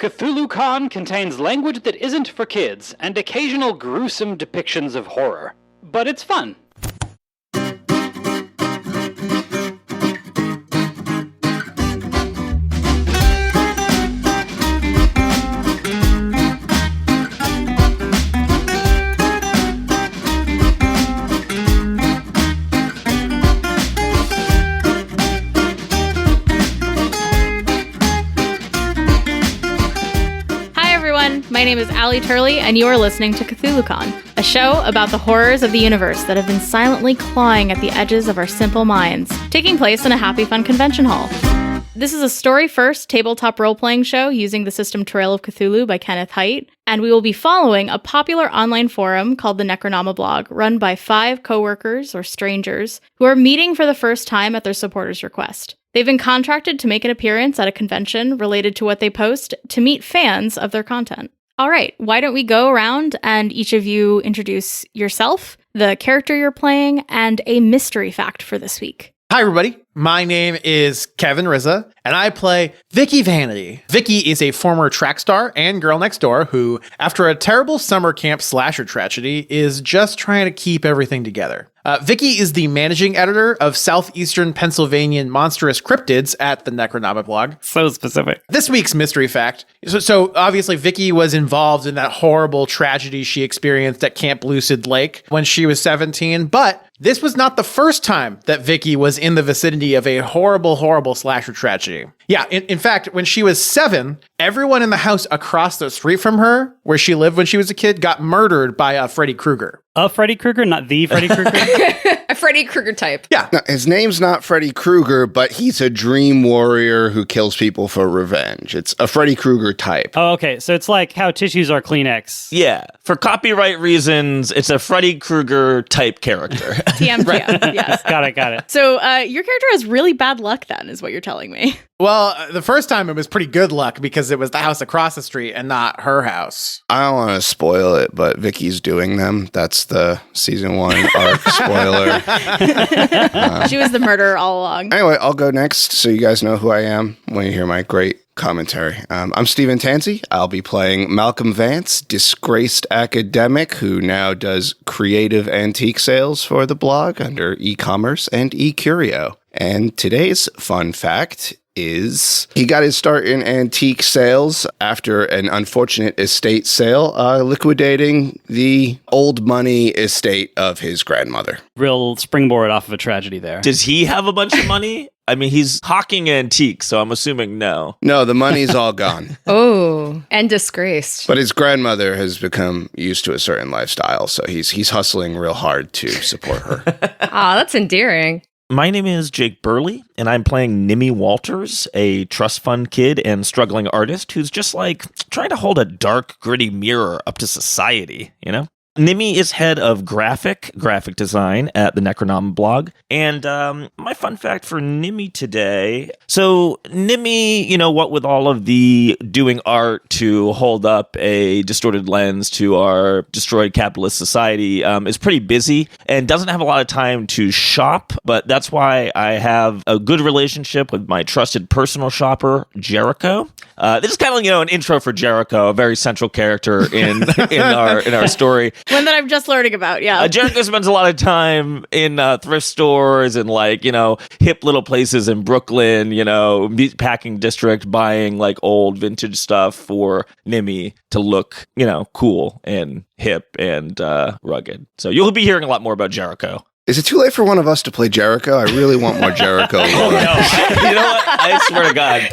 Cthulhu-Con contains language that isn't for kids, and occasional gruesome depictions of horror. But it's fun. My name is Mike Turley, and you are listening to Cthulhu-Con, a show about the horrors of the universe that have been silently clawing at the edges of our simple minds, taking place in a happy fun convention hall. This is a story-first tabletop role-playing show using the system Trail of Cthulhu by Kenneth Haidt, and we will be following a popular online forum called the Necronomiblog, run by 5 coworkers or strangers who are meeting for the first time at their supporters' request. They've been contracted to make an appearance at a convention related to what they post to meet fans of their content. All right, why don't we go around and each of you introduce yourself, the character you're playing, and a mystery fact for this week. Hi, everybody. My name is Kevin Rizza, and I play Vicky Vanity. Vicky is a former track star and girl next door who, after a terrible summer camp slasher tragedy, is just trying to keep everything together. Vicky is the managing editor of Southeastern Pennsylvanian Monstrous Cryptids at the Necronomiblog. So specific. This week's mystery fact. So obviously, Vicky was involved in that horrible tragedy she experienced at Camp Lucid Lake when she was 17, but this was not the first time that Vicky was in the vicinity of a horrible, horrible slasher tragedy. Yeah, in fact, when she was 7, everyone in the house across the street from her, where she lived when she was a kid, got murdered by Freddy Krueger. A Freddy Krueger, not the Freddy Krueger? A Freddy Krueger type. Yeah. Now, his name's not Freddy Krueger, but he's a dream warrior who kills people for revenge. It's a Freddy Krueger type. Oh, okay. So it's like how tissues are Kleenex. Yeah. For copyright reasons, it's a Freddy Krueger type character. TM, yes. Got it. So your character has really bad luck then, is what you're telling me. Well, the first time it was pretty good luck because it was the house across the street and not her house. I don't want to spoil it, but Vicky's doing them. That's the season 1 arc spoiler. She was the murderer all along. Anyway, I'll go next so you guys know who I am when you hear my great commentary. I'm Stephen Tansey. I'll be playing Malcolm Vance, disgraced academic who now does creative antique sales for the blog under e-commerce and e-curio. And today's fun fact is he got his start in antique sales after an unfortunate estate sale, liquidating the old money estate of his grandmother. Real springboard off of a tragedy there. Does he have a bunch of money? I mean, he's hawking antiques, so I'm assuming no. No, the money's all gone. Oh, and disgraced. But his grandmother has become used to a certain lifestyle, so he's hustling real hard to support her. Aw, that's endearing. My name is Jake Burley, and I'm playing Nimi Walters, a trust fund kid and struggling artist who's just like trying to hold a dark, gritty mirror up to society, you know? Nimi is head of graphic design at the Necronomiblog. And my fun fact for Nimi today. So Nimi, you know, what with all of the doing art to hold up a distorted lens to our destroyed capitalist society, is pretty busy and doesn't have a lot of time to shop. But that's why I have a good relationship with my trusted personal shopper, Jericho. This is kind of, you know, an intro for Jericho, a very central character in our story. One that I'm just learning about, yeah. Jericho spends a lot of time in thrift stores and, like, you know, hip little places in Brooklyn, you know, meatpacking district, buying, like, old vintage stuff for Nimi to look, you know, cool and hip and rugged. So you'll be hearing a lot more about Jericho. Is it too late for one of us to play Jericho? I really want more Jericho. Oh, no. You know what? I swear to God.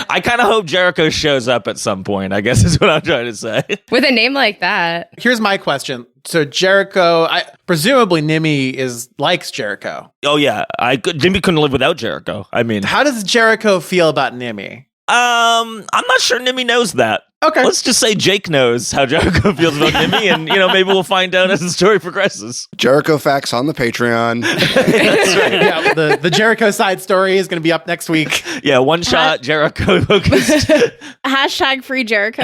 I kind of hope Jericho shows up at some point, I guess is what I'm trying to say. With a name like that. Here's my question. So Jericho, presumably Nimi likes Jericho. Oh, yeah. Nimi couldn't live without Jericho. I mean, how does Jericho feel about Nimi? I'm not sure Nimi knows that. Okay. Let's just say Jake knows how Jericho feels about Nimi, and maybe we'll find out as the story progresses. Jericho facts on the Patreon. That's right. Yeah, the Jericho side story is going to be up next week. Yeah, one shot Jericho focused. Hashtag free Jericho.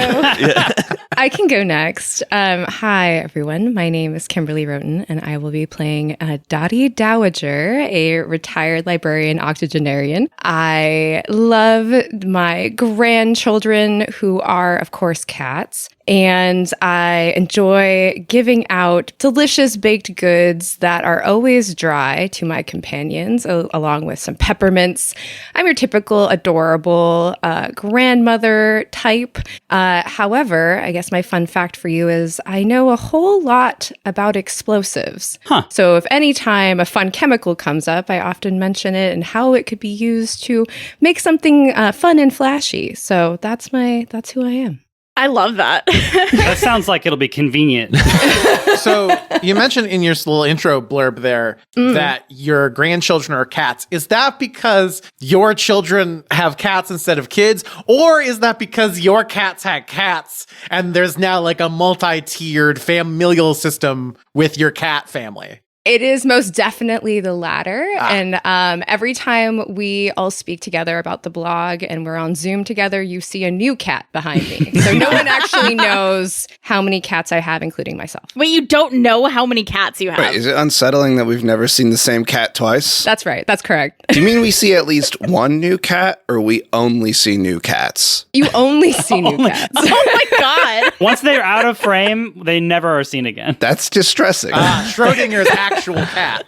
I can go next. Hi, everyone. My name is Kimberly Roten, and I will be playing Dottie Dowager, a retired librarian octogenarian. I love my grandchildren, who are, of course, cats. And I enjoy giving out delicious baked goods that are always dry to my companions, along with some peppermints. I'm your typical adorable grandmother type. However, I guess my fun fact for you is I know a whole lot about explosives. So if any time a fun chemical comes up, I often mention it and how it could be used to make something fun and flashy. So that's who I am. I love that. That sounds like it'll be convenient. So you mentioned in your little intro blurb there that your grandchildren are cats. Is that because your children have cats instead of kids? Or is that because your cats had cats and there's now like a multi-tiered familial system with your cat family? It is most definitely the latter. And every time we all speak together about the blog and we're on Zoom together, you see a new cat behind me. So no one actually knows how many cats I have, including myself. Wait, you don't know how many cats you have? Wait, is it unsettling that we've never seen the same cat twice? That's right. That's correct. Do you mean we see at least one new cat, or we only see new cats? You only see new cats. Oh my God. Once they're out of frame, they never are seen again. That's distressing. Schrodinger's actual cat.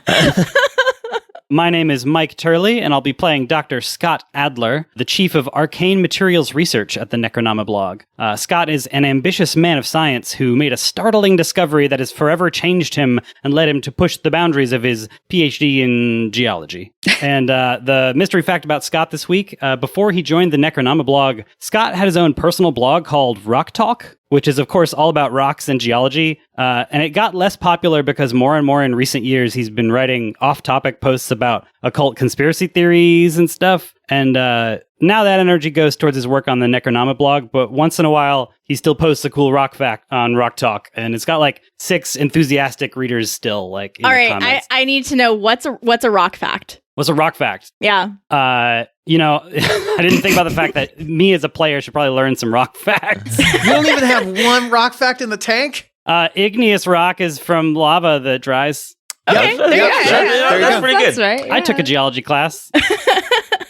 My name is Mike Turley, and I'll be playing Dr. Scott Adler, the chief of arcane materials research at the Necronomiblog. Scott is an ambitious man of science who made a startling discovery that has forever changed him and led him to push the boundaries of his PhD in geology. And the mystery fact about Scott this week, before he joined the Necronomiblog, Scott had his own personal blog called Rock Talk, which is, of course, all about rocks and geology. And it got less popular because more and more in recent years, he's been writing off-topic posts about occult conspiracy theories and stuff. And now that energy goes towards his work on the Necronomiblog, but once in a while, he still posts a cool rock fact on Rock Talk. And it's got like 6 enthusiastic readers still, like, in All the right, comments. I need to know what's a rock fact. What's a rock fact? Yeah. I didn't think about the fact that me as a player should probably learn some rock facts. You don't even have one rock fact in the tank? Igneous rock is from lava that dries. Okay, there you go. That's pretty good. That's right. I took a geology class.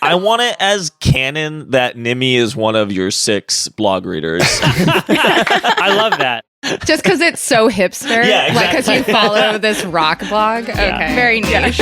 I want it as canon that Nimi is one of your 6 blog readers. I love that. Just because it's so hipster? Yeah, Like, because you follow this rock blog? Okay. Very niche.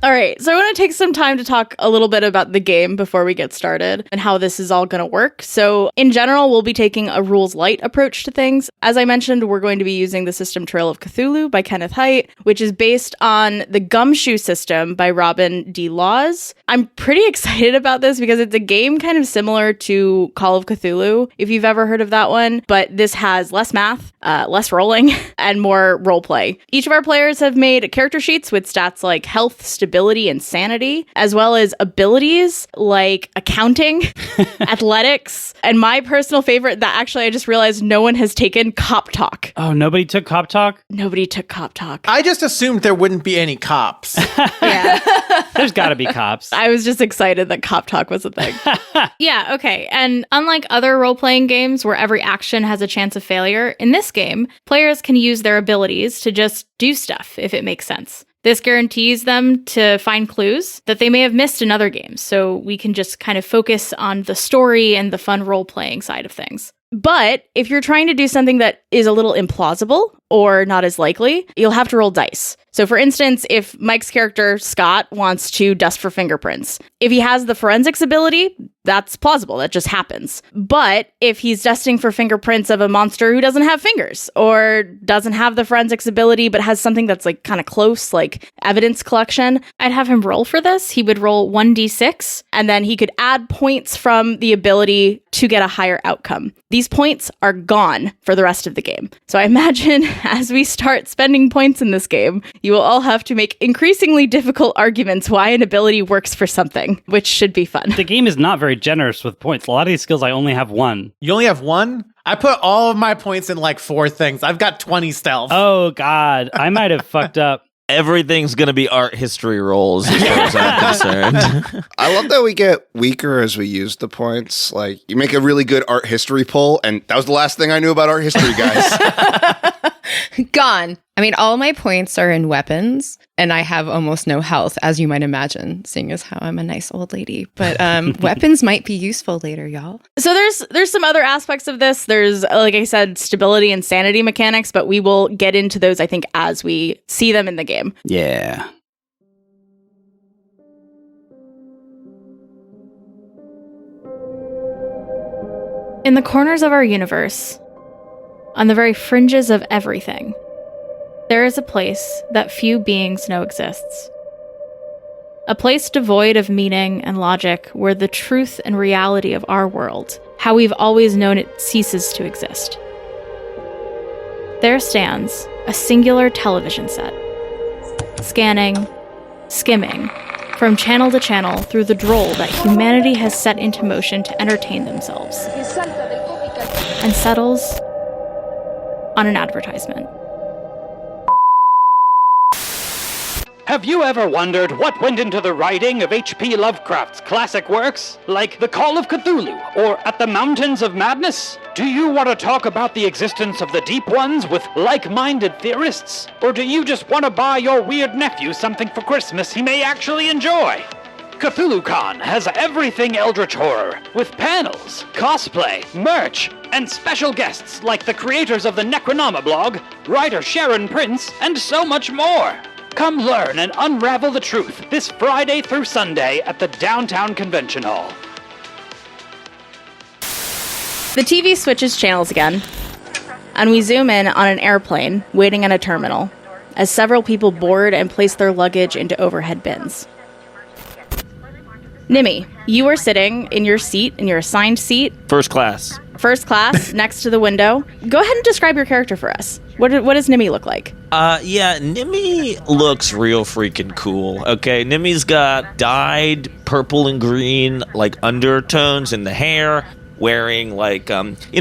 All right, so I want to take some time to talk a little bit about the game before we get started and how this is all going to work. So in general, we'll be taking a rules light approach to things. As I mentioned, we're going to be using the system Trail of Cthulhu by Kenneth Haidt, which is based on the Gumshoe system by Robin D. Laws. I'm pretty excited about this because it's a game kind of similar to Call of Cthulhu, if you've ever heard of that one, but this has less math, less rolling, and more roleplay. Each of our players have made character sheets with stats like health, stability, and sanity, as well as abilities like accounting, athletics, and my personal favorite that actually I just realized no one has taken, Cop Talk. Oh, nobody took Cop Talk? Nobody took Cop Talk. I just assumed there wouldn't be any cops. Yeah. There's got to be cops. I was just excited that Cop Talk was a thing. Yeah, okay. And unlike other role-playing games where every action has a chance of failure, in this game, players can use their abilities to just do stuff if it makes sense. This guarantees them to find clues that they may have missed in other games, so we can just kind of focus on the story and the fun role-playing side of things. But if you're trying to do something that is a little implausible or not as likely, you'll have to roll dice. So for instance, if Mike's character, Scott, wants to dust for fingerprints, if he has the forensics ability, that's plausible. That just happens. But if he's dusting for fingerprints of a monster who doesn't have fingers or doesn't have the forensics ability but has something that's like kind of close, like evidence collection, I'd have him roll for this. He would roll 1d6 and then he could add points from the ability to get a higher outcome. These points are gone for the rest of the game. So I imagine as we start spending points in this game, you will all have to make increasingly difficult arguments why an ability works for something, which should be fun. The game is not very generous with points. A lot of these skills, I only have one. You only have one? I put all of my points in like 4 things. I've got 20 stealth. Oh, God. I might have fucked up. Everything's going to be art history rolls as far as I'm concerned. I love that we get weaker as we use the points. Like, you make a really good art history poll, and that was the last thing I knew about art history, guys. Gone. I mean, all my points are in weapons, and I have almost no health, as you might imagine, seeing as how I'm a nice old lady. But weapons might be useful later, y'all. So there's some other aspects of this. There's, like I said, stability and sanity mechanics, but we will get into those, I think, as we see them in the game. Yeah. In the corners of our universe, on the very fringes of everything, there is a place that few beings know exists. A place devoid of meaning and logic where the truth and reality of our world, how we've always known it, ceases to exist. There stands a singular television set, scanning, skimming, from channel to channel through the droll that humanity has set into motion to entertain themselves, and settles on an advertisement. Have you ever wondered what went into the writing of H.P. Lovecraft's classic works, like The Call of Cthulhu or At the Mountains of Madness? Do you want to talk about the existence of the Deep Ones with like-minded theorists? Or do you just want to buy your weird nephew something for Christmas he may actually enjoy? Cthulhu-Con has everything Eldritch Horror, with panels, cosplay, merch, and special guests like the creators of the Necronomiblog, writer Sharon Prince, and so much more. Come learn and unravel the truth this Friday through Sunday at the Downtown Convention Hall. The TV switches channels again, and we zoom in on an airplane waiting at a terminal, as several people board and place their luggage into overhead bins. Nimi, you are sitting in your seat, in your assigned seat. First class. First class, next to the window. Go ahead and describe your character for us. What does Nimi look like? Nimi looks real freaking cool. Okay, Nimi's got dyed purple and green, like, undertones in the hair, wearing, like,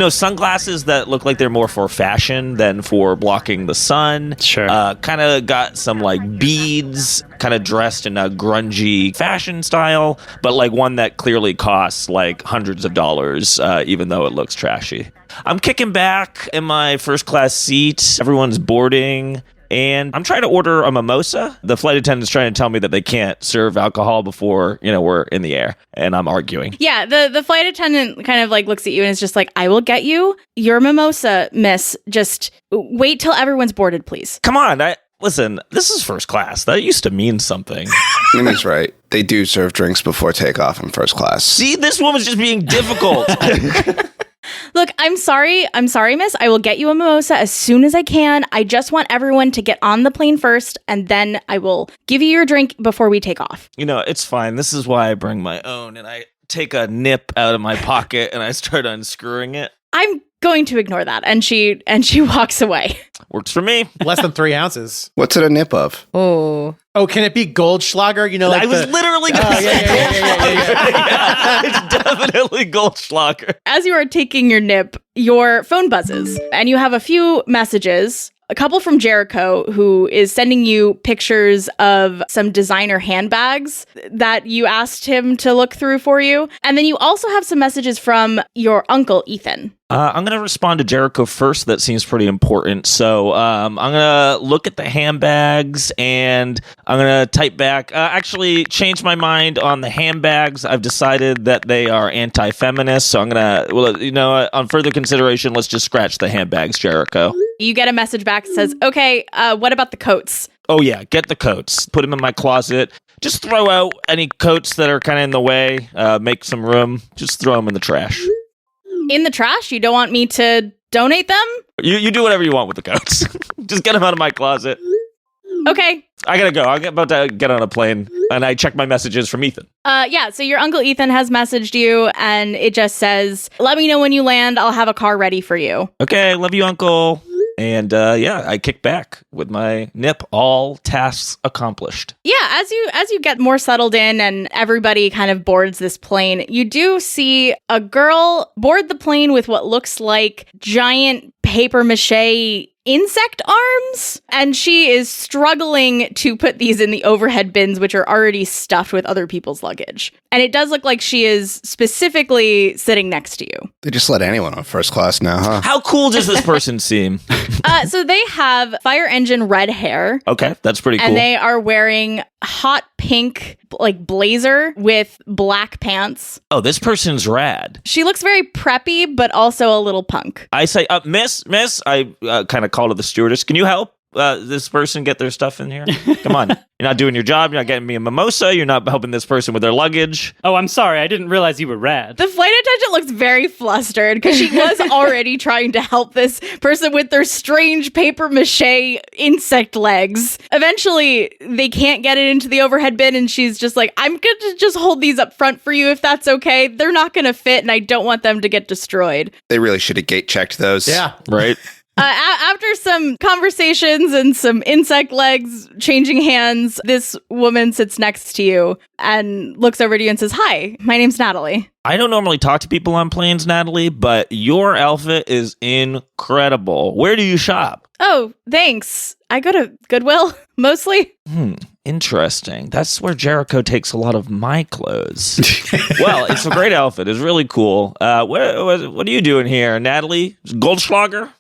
sunglasses that look like they're more for fashion than for blocking the sun. Sure. Kind of got some, like, beads, kind of dressed in a grungy fashion style, but, like, one that clearly costs, like, hundreds of dollars, even though it looks trashy. I'm kicking back in my first class seat. Everyone's boarding. And I'm trying to order a mimosa. The flight attendant's trying to tell me that they can't serve alcohol before, we're in the air. And I'm arguing. Yeah, the flight attendant kind of like looks at you and is just like, I will get you your mimosa, miss. Just wait till everyone's boarded, please. Come on. Listen, this is first class. That used to mean something. Nimi's right. They do serve drinks before takeoff in first class. See, this woman's just being difficult. Look, I'm sorry, miss. I will get you a mimosa as soon as I can. I just want everyone to get on the plane first, and then I will give you your drink before we take off. It's fine. This is why I bring my own, and I take a nip out of my pocket, and I start unscrewing it. I'm going to ignore that, and she walks away. Works for me. Less than 3 ounces. What's it a nip of? Oh. Oh, can it be Goldschlager? I was literally going to say yeah. It's definitely Goldschlager. As you are taking your nip, your phone buzzes, and you have a few messages. A couple from Jericho, who is sending you pictures of some designer handbags that you asked him to look through for you. And then you also have some messages from your uncle, Ethan. I'm going to respond to Jericho first. That seems pretty important. So I'm going to look at the handbags and I'm going to type back. Actually, change my mind on the handbags. I've decided that they are anti-feminist. So I'm going to, on further consideration, let's just scratch the handbags, Jericho. You get a message back that says, okay, what about the coats? Oh, yeah, get the coats. Put them in my closet. Just throw out any coats that are kind of in the way. Make some room. Just throw them in the trash. In the trash? You don't want me to donate them? You do whatever you want with the coats. Just get them out of my closet. Okay. I gotta go. I'm about to get on a plane, and I check my messages from Ethan. So your uncle Ethan has messaged you, and it just says, let me know when you land. I'll have a car ready for you. Okay, love you, uncle. And I kick back with my nip, all tasks accomplished. Yeah, as you get more settled in and everybody kind of boards this plane, you do see a girl board the plane with what looks like giant paper mache insect arms, and she is struggling to put these in the overhead bins, which are already stuffed with other people's luggage. And it does look like she is specifically sitting next to you. They just let anyone on first class now, huh? How cool does this person seem? So they have fire engine red hair. Okay, that's pretty cool. And they are wearing hot pink, like, blazer with black pants. Oh, this person's rad. She looks very preppy, but also a little punk. I say, miss, I kind of call to the stewardess. Can you help this person get their stuff in here? Come on. You're not doing your job. You're not getting me a mimosa. You're not helping this person with their luggage. Oh, I'm sorry. I didn't realize you were rad. The flight attendant looks very flustered because she was already trying to help this person with their strange paper mache insect legs. Eventually, they can't get it into the overhead bin, and she's just like, I'm going to just hold these up front for you if that's okay. They're not going to fit, and I don't want them to get destroyed. They really should have gate checked those. Yeah. Right? After some conversations and some insect legs changing hands, this woman sits next to you and looks over to you and says, "Hi, my name's Natalie." I don't normally talk to people on planes, Natalie, but your outfit is incredible. Where do you shop? Oh, thanks. I go to Goodwill, mostly. Interesting. That's where Jericho takes a lot of my clothes. Well, it's a great outfit. It's really cool. What are you doing here, Natalie? Goldschlager?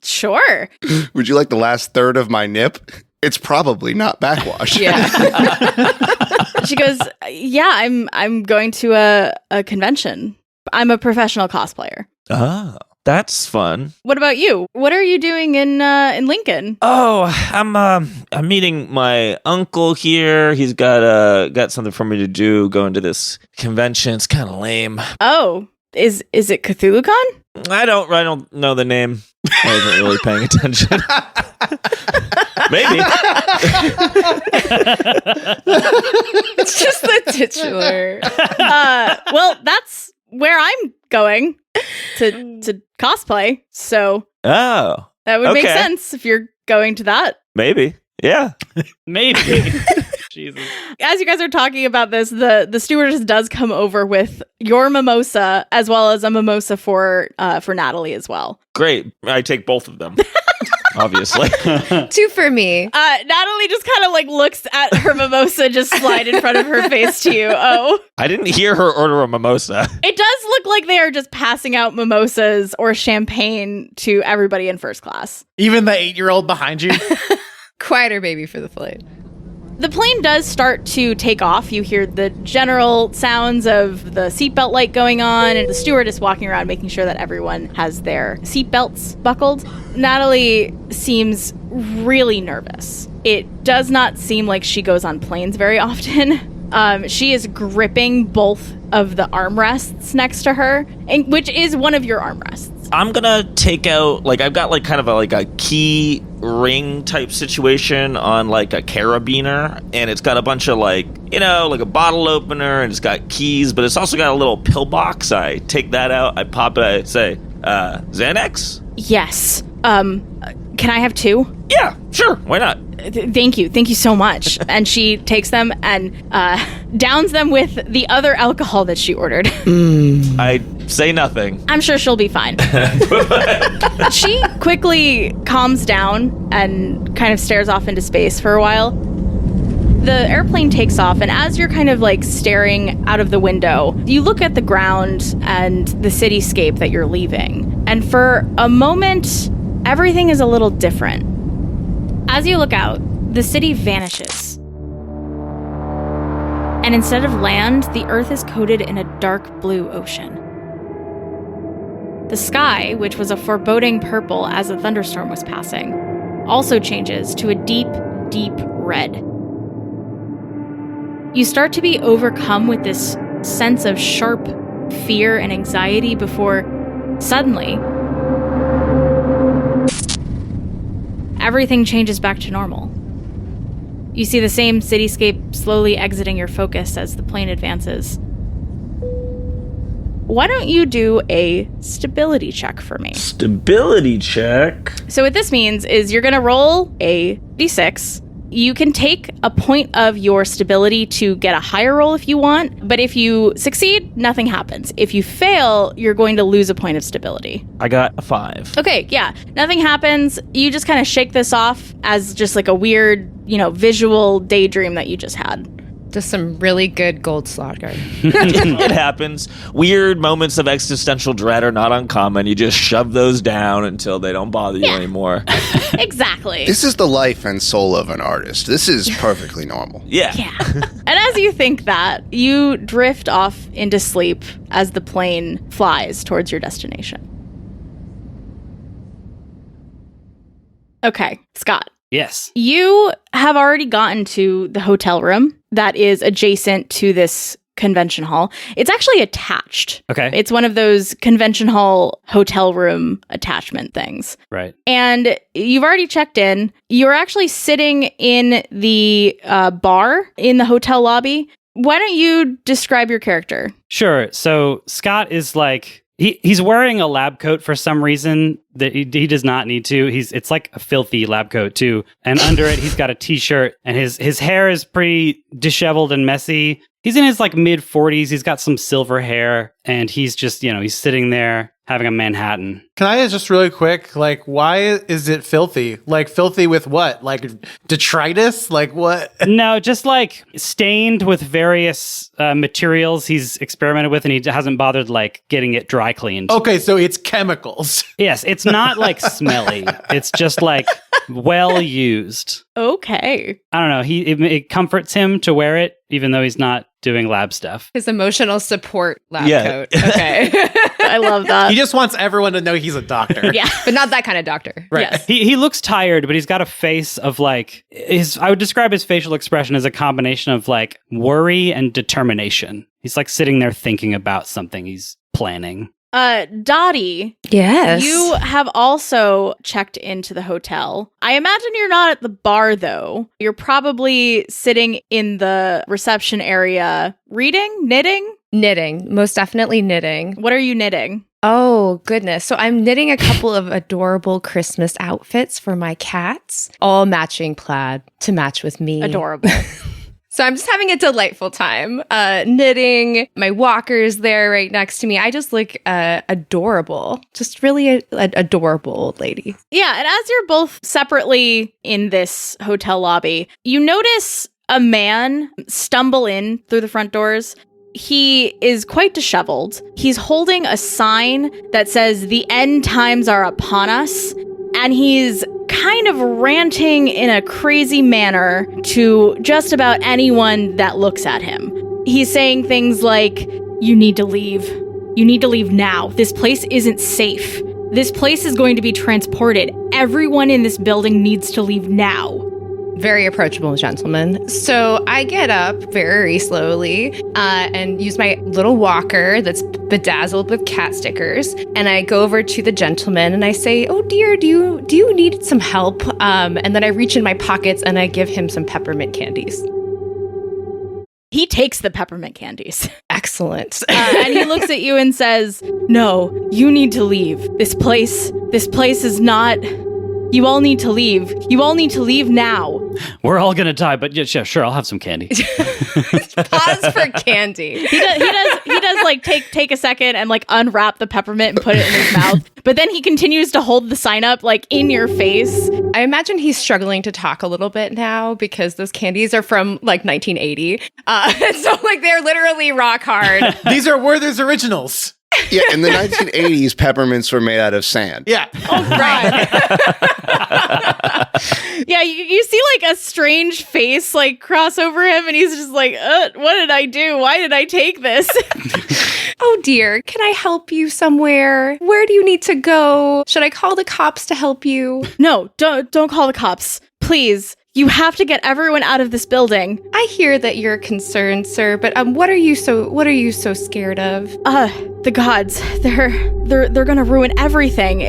Sure. Would you like the last third of my nip? It's probably not backwash. Yeah. She goes, "Yeah, I'm going to a convention. I'm a professional cosplayer." Oh, that's fun. What about you? What are you doing in Lincoln? Oh, I'm meeting my uncle here. He's got something for me to do. Going to this convention. It's kind of lame. Oh, is it Cthulhu-Con? I don't know the name. I wasn't really paying attention. Maybe. It's just the titular. Well, that's where I'm going to cosplay. So Oh, that would make okay. sense if you're going to that. Maybe. Yeah. Maybe. Jesus. As you guys are talking about this, the stewardess does come over with your mimosa as well as a mimosa for Natalie as well. Great. I take both of them. Obviously. 2 for me. Natalie just kind of like looks at her mimosa just slide in front of her face to you. Oh. I didn't hear her order a mimosa. It does look like they are just passing out mimosas or champagne to everybody in first class. Even the 8-year-old behind you. Quieter baby for the flight. The plane does start to take off. You hear the general sounds of the seatbelt light going on and the stewardess walking around making sure that everyone has their seatbelts buckled. Natalie seems really nervous. It does not seem like she goes on planes very often. She is gripping both of the armrests next to her, which is one of your armrests. I'm gonna take out, like, I've got like kind of a key ring type situation on like a carabiner, and it's got a bunch of like a bottle opener, and it's got keys, but it's also got a little pillbox. I take that out, I pop it, I say, Xanax? Yes. Can I have 2? Yeah, sure, why not? Thank you so much. And she takes them and downs them with the other alcohol that she ordered. I say nothing. I'm sure she'll be fine. She quickly calms down and kind of stares off into space for a while. The airplane takes off, and as you're kind of like staring out of the window, you look at the ground and the cityscape that you're leaving. And for a moment, everything is a little different. As you look out, the city vanishes. And instead of land, the earth is coated in a dark blue ocean. The sky, which was a foreboding purple as a thunderstorm was passing, also changes to a deep, deep red. You start to be overcome with this sense of sharp fear and anxiety before, suddenly, everything changes back to normal. You see the same cityscape slowly exiting your focus as the plane advances. why don't you do a stability check for me? Stability check. So what this means is you're going to roll a d6. You can take a point of your stability to get a higher roll if you want, but if you succeed, nothing happens. If you fail, you're going to lose a point of stability. I got a 5. Okay, yeah, nothing happens. You just kind of shake this off as just like a weird, visual daydream that you just had. Just some really good gold slaughter. It happens. Weird moments of existential dread are not uncommon. You just shove those down until they don't bother you anymore. Exactly. This is the life and soul of an artist. This is perfectly normal. Yeah. And as you think that, you drift off into sleep as the plane flies towards your destination. Okay, Scott. Yes. You have already gotten to the hotel room that is adjacent to this convention hall. It's actually attached. Okay. It's one of those convention hall hotel room attachment things. Right. And you've already checked in. You're actually sitting in the bar in the hotel lobby. Why don't you describe your character? Sure. So Scott is like... He's wearing a lab coat for some reason that he does not need to. It's like a filthy lab coat too. And under it, he's got a t-shirt and his hair is pretty disheveled and messy. He's in his like mid 40s. He's got some silver hair and he's just, he's sitting there having a Manhattan. Can I just really quick, why is it filthy? Like filthy with what? Like detritus? Like what? No, just like stained with various materials he's experimented with and he hasn't bothered getting it dry cleaned. Okay, so it's chemicals. Yes, it's not smelly. It's just well used. Okay. I don't know. It comforts him to wear it, even though he's not doing lab stuff. His emotional support lab coat. Okay. I love that. He just wants everyone to know he's a doctor. Yeah. But not that kind of doctor. Right. Yes. He looks tired, but he's got a face of I would describe his facial expression as a combination of worry and determination. He's sitting there thinking about something he's planning. Dottie. Yes. You have also checked into the hotel. I imagine you're not at the bar, though. You're probably sitting in the reception area reading, knitting? Knitting. Most definitely knitting. What are you knitting? Oh, goodness. So I'm knitting a couple of adorable Christmas outfits for my cats, all matching plaid to match with me. Adorable. So I'm just having a delightful time knitting. My walker's there right next to me. I just look adorable. Just really an adorable old lady. Yeah, and as you're both separately in this hotel lobby, you notice a man stumble in through the front doors. He is quite disheveled. He's holding a sign that says, "The end times are upon us." And he's kind of ranting in a crazy manner to just about anyone that looks at him. He's saying things like, "You need to leave. You need to leave now. This place isn't safe. This place is going to be transported. Everyone in this building needs to leave now." Very approachable gentleman. So I get up very slowly and use my little walker that's bedazzled with cat stickers. And I go over to the gentleman and I say, "Oh dear, do you need some help?" And then I reach in my pockets and I give him some peppermint candies. He takes the peppermint candies. Excellent. And he looks at you and says, "No, you need to leave. This place is not... You all need to leave. You all need to leave now." We're all gonna die, but yeah, sure, I'll have some candy. Pause for candy. He does take a second and unwrap the peppermint and put it in his mouth. But then he continues to hold the sign up in your face. I imagine he's struggling to talk a little bit now because those candies are from 1980. So they're literally rock hard. These are Werther's Originals. Yeah, in the 1980s, peppermints were made out of sand. Yeah. Oh, right. Yeah, you see a strange face cross over him, and he's just what did I do? Why did I take this? Oh dear, can I help you somewhere? Where do you need to go? Should I call the cops to help you? No, don't call the cops. Please. You have to get everyone out of this building. I hear that you're concerned, sir, but what are you so scared of? The gods. They're gonna ruin everything.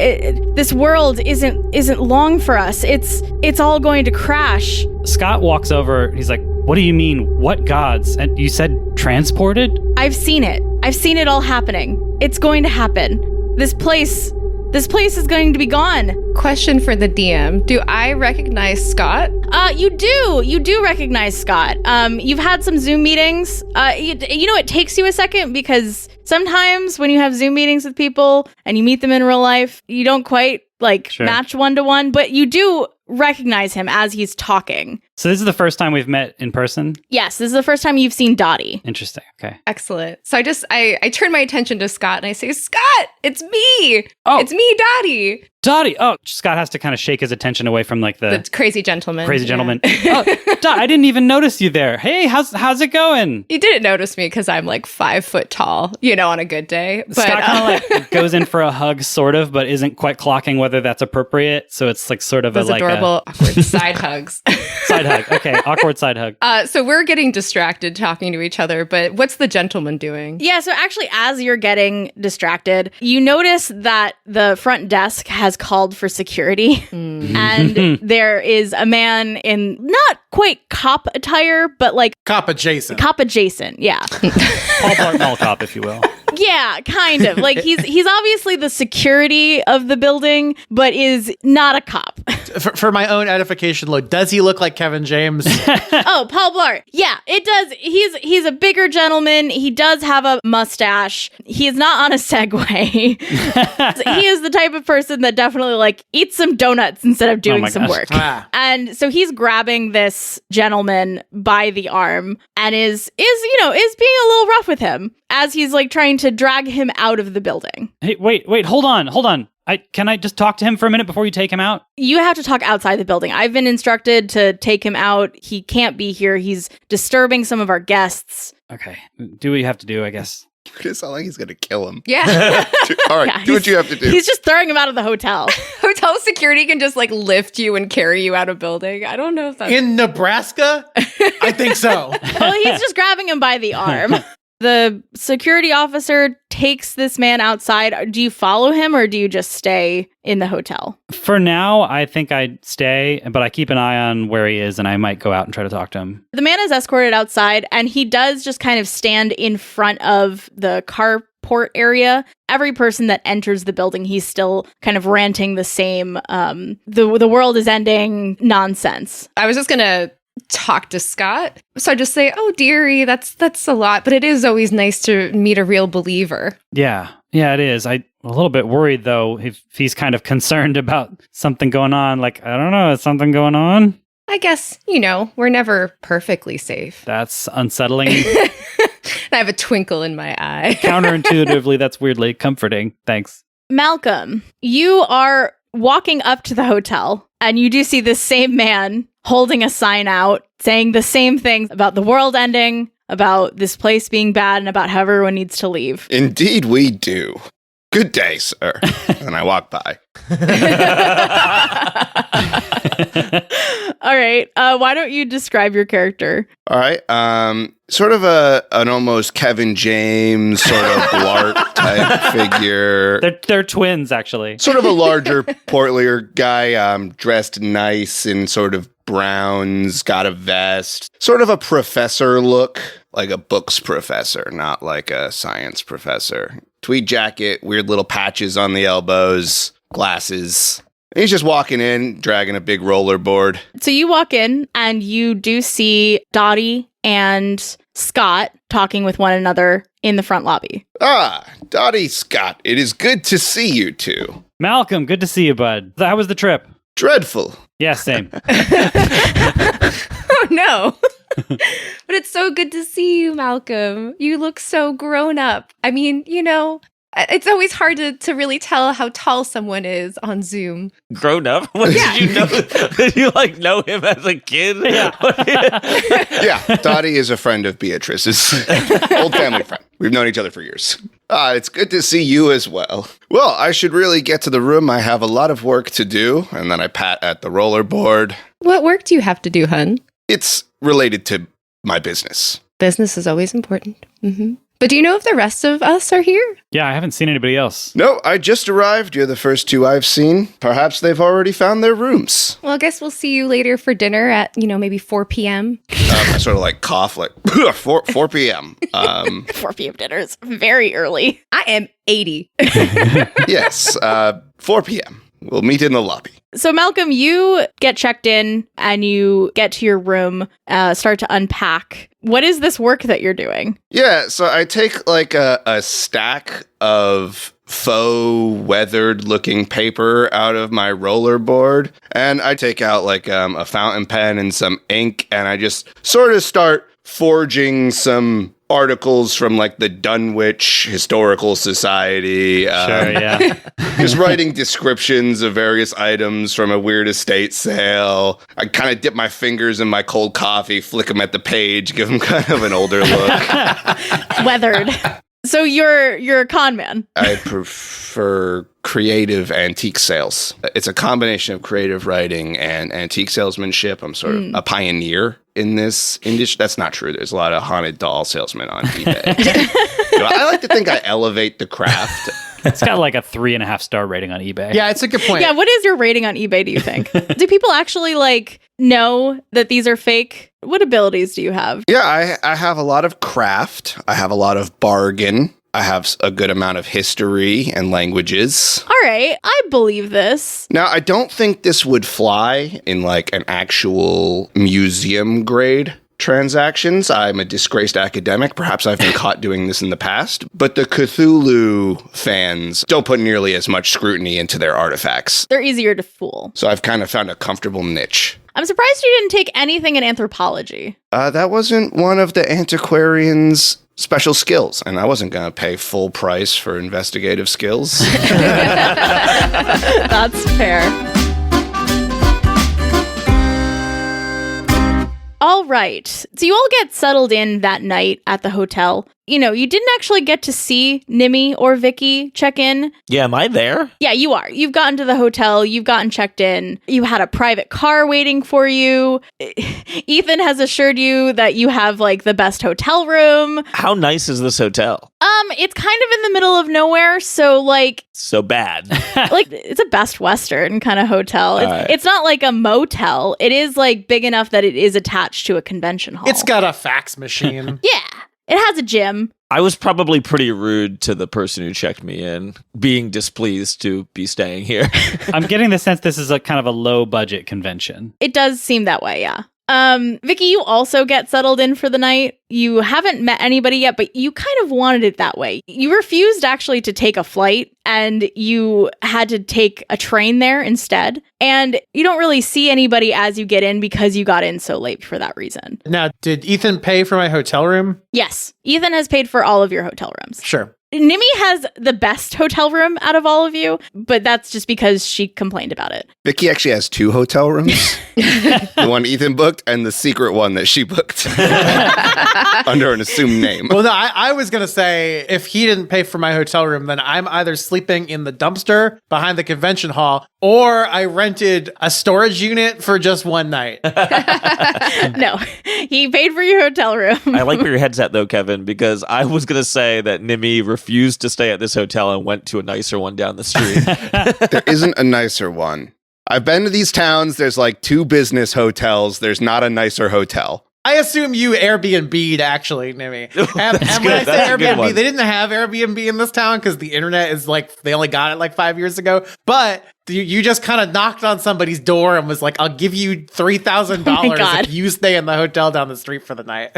This world isn't long for us. It's all going to crash. Scott walks over. He's like, "What do you mean? What gods?" And you said transported? I've seen it. I've seen it all happening. It's going to happen. This place is going to be gone. Question for the DM. Do I recognize Scott? You do recognize Scott. You've had some Zoom meetings. You know, it takes you a second because sometimes when you have Zoom meetings with people and you meet them in real life, you don't quite match one-to-one, but you do recognize him as he's talking. So this is the first time we've met in person? Yes, this is the first time you've seen Dottie. Interesting. Okay. Excellent. So I turn my attention to Scott and I say, Scott, it's me. Oh. It's me, Dottie. Dottie. Oh, Scott has to kind of shake his attention away from the crazy gentleman. Crazy gentleman. Oh, Dot, I didn't even notice you there. Hey, how's it going? You didn't notice me because I'm 5 foot tall, on a good day. But, Scott kind of goes in for a hug, sort of, but isn't quite clocking whether that's appropriate. So it's sort of those adorable, awkward side hugs. Side hug. Okay, awkward side hug. So we're getting distracted talking to each other, but what's the gentleman doing? Yeah, so actually, as you're getting distracted, you notice that the front desk has called for security. And there is a man in not quite cop attire, but cop adjacent. Cop adjacent, yeah. Paul Blart Mall Cop, if you will. Yeah, kind of. He's obviously the security of the building, but is not a cop. For my own edification, does he look like Kevin James? Oh, Paul Blart. Yeah, it does. He's a bigger gentleman. He does have a mustache. He is not on a Segway. He is the type of person that definitely eats some donuts instead of doing some work. And so he's grabbing this gentleman by the arm and is being a little rough with him as he's trying to drag him out of the building. Hey, wait, hold on. Can I just talk to him for a minute before you take him out? You have to talk outside the building. I've been instructed to take him out. He can't be here. He's disturbing some of our guests. Okay. Do what you have to do, I guess. It sounds like he's going to kill him. Yeah. All right, do what you have to do. He's just throwing him out of the hotel. Hotel security can just lift you and carry you out of building. I don't know if that's... In Nebraska? I think so. Well, he's just grabbing him by the arm. The security officer takes this man outside. Do you follow him or do you just stay in the hotel? For now, I think I'd stay, but I keep an eye on where he is and I might go out and try to talk to him. The man is escorted outside and he does just kind of stand in front of the carport area. Every person that enters the building, he's still kind of ranting the same, the world is ending nonsense. I was just going to talk to Scott. So I just say, oh, dearie, that's a lot, but it is always nice to meet a real believer. Yeah, it is. I'm a little bit worried, though, if he's kind of concerned about something going on. I don't know, is something going on? I guess, we're never perfectly safe. That's unsettling. I have a twinkle in my eye. Counterintuitively, that's weirdly comforting. Thanks. Malcolm, you are walking up to the hotel and you do see this same man holding a sign out saying the same things about the world ending, about this place being bad, and about how everyone needs to leave. Indeed we do. Good day, sir. And I walk by. All right. Why don't you describe your character? All right. Sort of an almost Kevin James sort of Blart type figure. They're twins, actually. Sort of a larger, portlier guy, dressed nice in sort of browns, got a vest. Sort of a professor look, like a books professor, not like a science professor. Tweed jacket, weird little patches on the elbows, glasses. And he's just walking in, dragging a big rollerboard. So you walk in and you do see Dottie and Scott talking with one another in the front lobby. Ah, Dottie, Scott, it is good to see you two. Malcolm, good to see you, bud. How was the trip? Dreadful. Yeah, same. Oh, no. But it's so good to see you, Malcolm. You look so grown up. I mean, it's always hard to really tell how tall someone is on Zoom. Grown up? What did you know? Did you know him as a kid? Yeah. Yeah, Dottie is a friend of Beatrice's. Old family friend. We've known each other for years. It's good to see you as well. Well, I should really get to the room. I have a lot of work to do. And then I pat at the rollerboard. What work do you have to do, hun? It's related to my business. Business is always important. Mm-hmm. But do you know if the rest of us are here? Yeah, I haven't seen anybody else. No, I just arrived. You're the first two I've seen. Perhaps they've already found their rooms. Well, I guess we'll see you later for dinner at, maybe 4 p.m. I sort of like cough, like 4 p.m. 4 p.m. dinner is very early. I am 80. Yes, 4 p.m. We'll meet in the lobby. So, Malcolm, you get checked in and you get to your room, start to unpack. What is this work that you're doing? Yeah, so I take like a stack of faux weathered looking paper out of my rollerboard, and I take out like a fountain pen and some ink, and I just sort of start forging some articles from like the Dunwich Historical Society. Sure, yeah. Just writing descriptions of various items from a weird estate sale. I kind of dip my fingers in my cold coffee, flick them at the page, give them kind of an older look. Weathered. So you're a con man. I prefer creative antique sales. It's a combination of creative writing and antique salesmanship. I'm sort of a pioneer in this industry. That's not true. There's a lot of haunted doll salesmen on eBay. I like to think I elevate the craft. It's got like a 3.5-star rating on eBay. Yeah, it's a good point. Yeah, what is your rating on eBay, do you think? Do people actually know that these are fake? What abilities do you have? Yeah, I have a lot of craft. I have a lot of bargain. I have a good amount of history and languages. All right, I believe this. Now, I don't think this would fly in like an actual museum grade transactions. I'm a disgraced academic. Perhaps I've been caught doing this in the past. But the Cthulhu fans don't put nearly as much scrutiny into their artifacts. They're easier to fool. So I've kind of found a comfortable niche. I'm surprised you didn't take anything in anthropology. That wasn't one of the antiquarian's special skills, and I wasn't going to pay full price for investigative skills. That's fair. All right. So you all get settled in that night at the hotel. You didn't actually get to see Nimi or Vicky check in. Yeah, am I there? Yeah, you are. You've gotten to the hotel. You've gotten checked in. You had a private car waiting for you. Ethan has assured you that you have like the best hotel room. How nice is this hotel? It's kind of in the middle of nowhere, so So bad. it's a Best Western kind of hotel. Right. It's not like a motel. It is like big enough that it is attached to a convention hall. It's got a fax machine. Yeah. It has a gym. I was probably pretty rude to the person who checked me in, being displeased to be staying here. I'm getting the sense this is a kind of a low budget convention. It does seem that way, yeah. Vicky, you also get settled in for the night. You haven't met anybody yet, but you kind of wanted it that way. You refused actually to take a flight, and you had to take a train there instead. And you don't really see anybody as you get in because you got in so late for that reason. Now, did Ethan pay for my hotel room? Yes, Ethan has paid for all of your hotel rooms. Sure. Nimi has the best hotel room out of all of you, but that's just because she complained about it. Vicky actually has 2 hotel rooms. The one Ethan booked and the secret one that she booked under an assumed name. Well, no, I was going to say if he didn't pay for my hotel room, then I'm either sleeping in the dumpster behind the convention hall or I rented a storage unit for just one night. No, he paid for your hotel room. I like where your head's at, though, Kevin, because I was going to say that Nimi refused to stay at this hotel and went to a nicer one down the street. There isn't a nicer one. I've been to these towns. There's like 2 business hotels. There's not a nicer hotel. I assume you Airbnb'd, actually, Nimi. And when I say That's a good Airbnb, one. they didn't have Airbnb in this town because the internet is they only got it like 5 years ago. But you just kind of knocked on somebody's door and was like, I'll give you $3,000 if you stay in the hotel down the street for the night.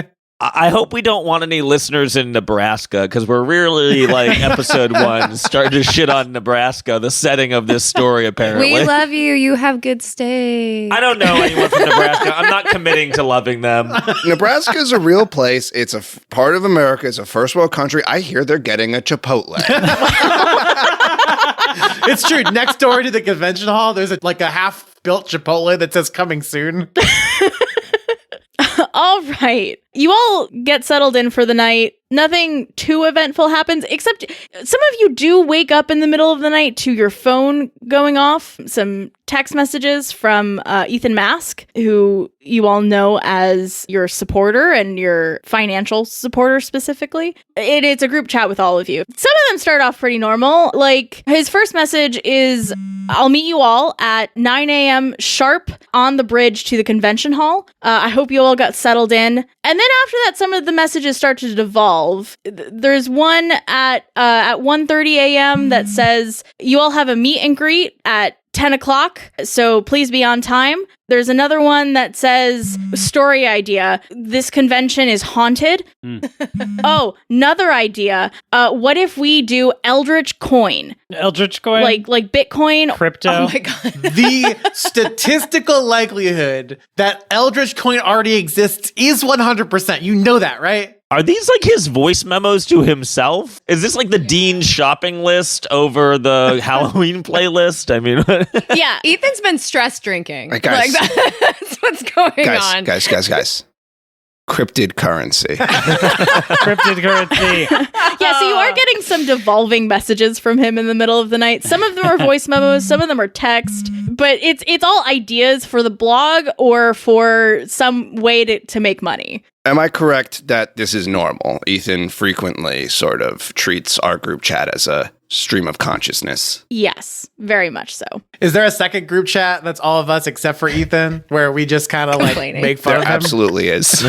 I hope we don't want any listeners in Nebraska, because we're really, episode 1, starting to shit on Nebraska, the setting of this story, apparently. We love you. You have good steak. I don't know anyone from Nebraska. I'm not committing to loving them. Nebraska is a real place. It's a part of America. It's a first world country. I hear they're getting a Chipotle. It's true. Next door to the convention hall, there's a half-built Chipotle that says coming soon. All right. You all get settled in for the night. Nothing too eventful happens, except some of you do wake up in the middle of the night to your phone going off. Some text messages from Ethan Mask, who you all know as your supporter and your financial supporter specifically. It's a group chat with all of you. Some of them start off pretty normal. Like, his first message is, I'll meet you all at 9 a.m. sharp on the bridge to the convention hall. I hope you all got settled in. And then after that, some of the messages start to devolve. There's one at 1:30 a.m. that says, you all have a meet and greet at 10 o'clock, so please be on time. There's another one that says, story idea, this convention is haunted. Oh, another idea. What if we do Eldritch Coin? Eldritch Coin? Like Bitcoin? Crypto? Oh my God. The statistical likelihood that Eldritch Coin already exists is 100%. You know that, right? Are these like his voice memos to himself? Is this like the Dean's shopping list over the Halloween playlist? I mean, Yeah. Ethan's been stress drinking. Hey, guys. Like, that's what's going on. Guys. Cryptid currency. Cryptid currency. Yeah, so you are getting some devolving messages from him in the middle of the night. Some of them are voice memos, some of them are text, but it's all ideas for the blog or for some way to make money. Am I correct that this is normal? Ethan frequently sort of treats our group chat as a stream of consciousness. Yes, very much so. Is there a second group chat that's all of us except for Ethan, where we just kind of like Complaining. make fun There of him? absolutely is.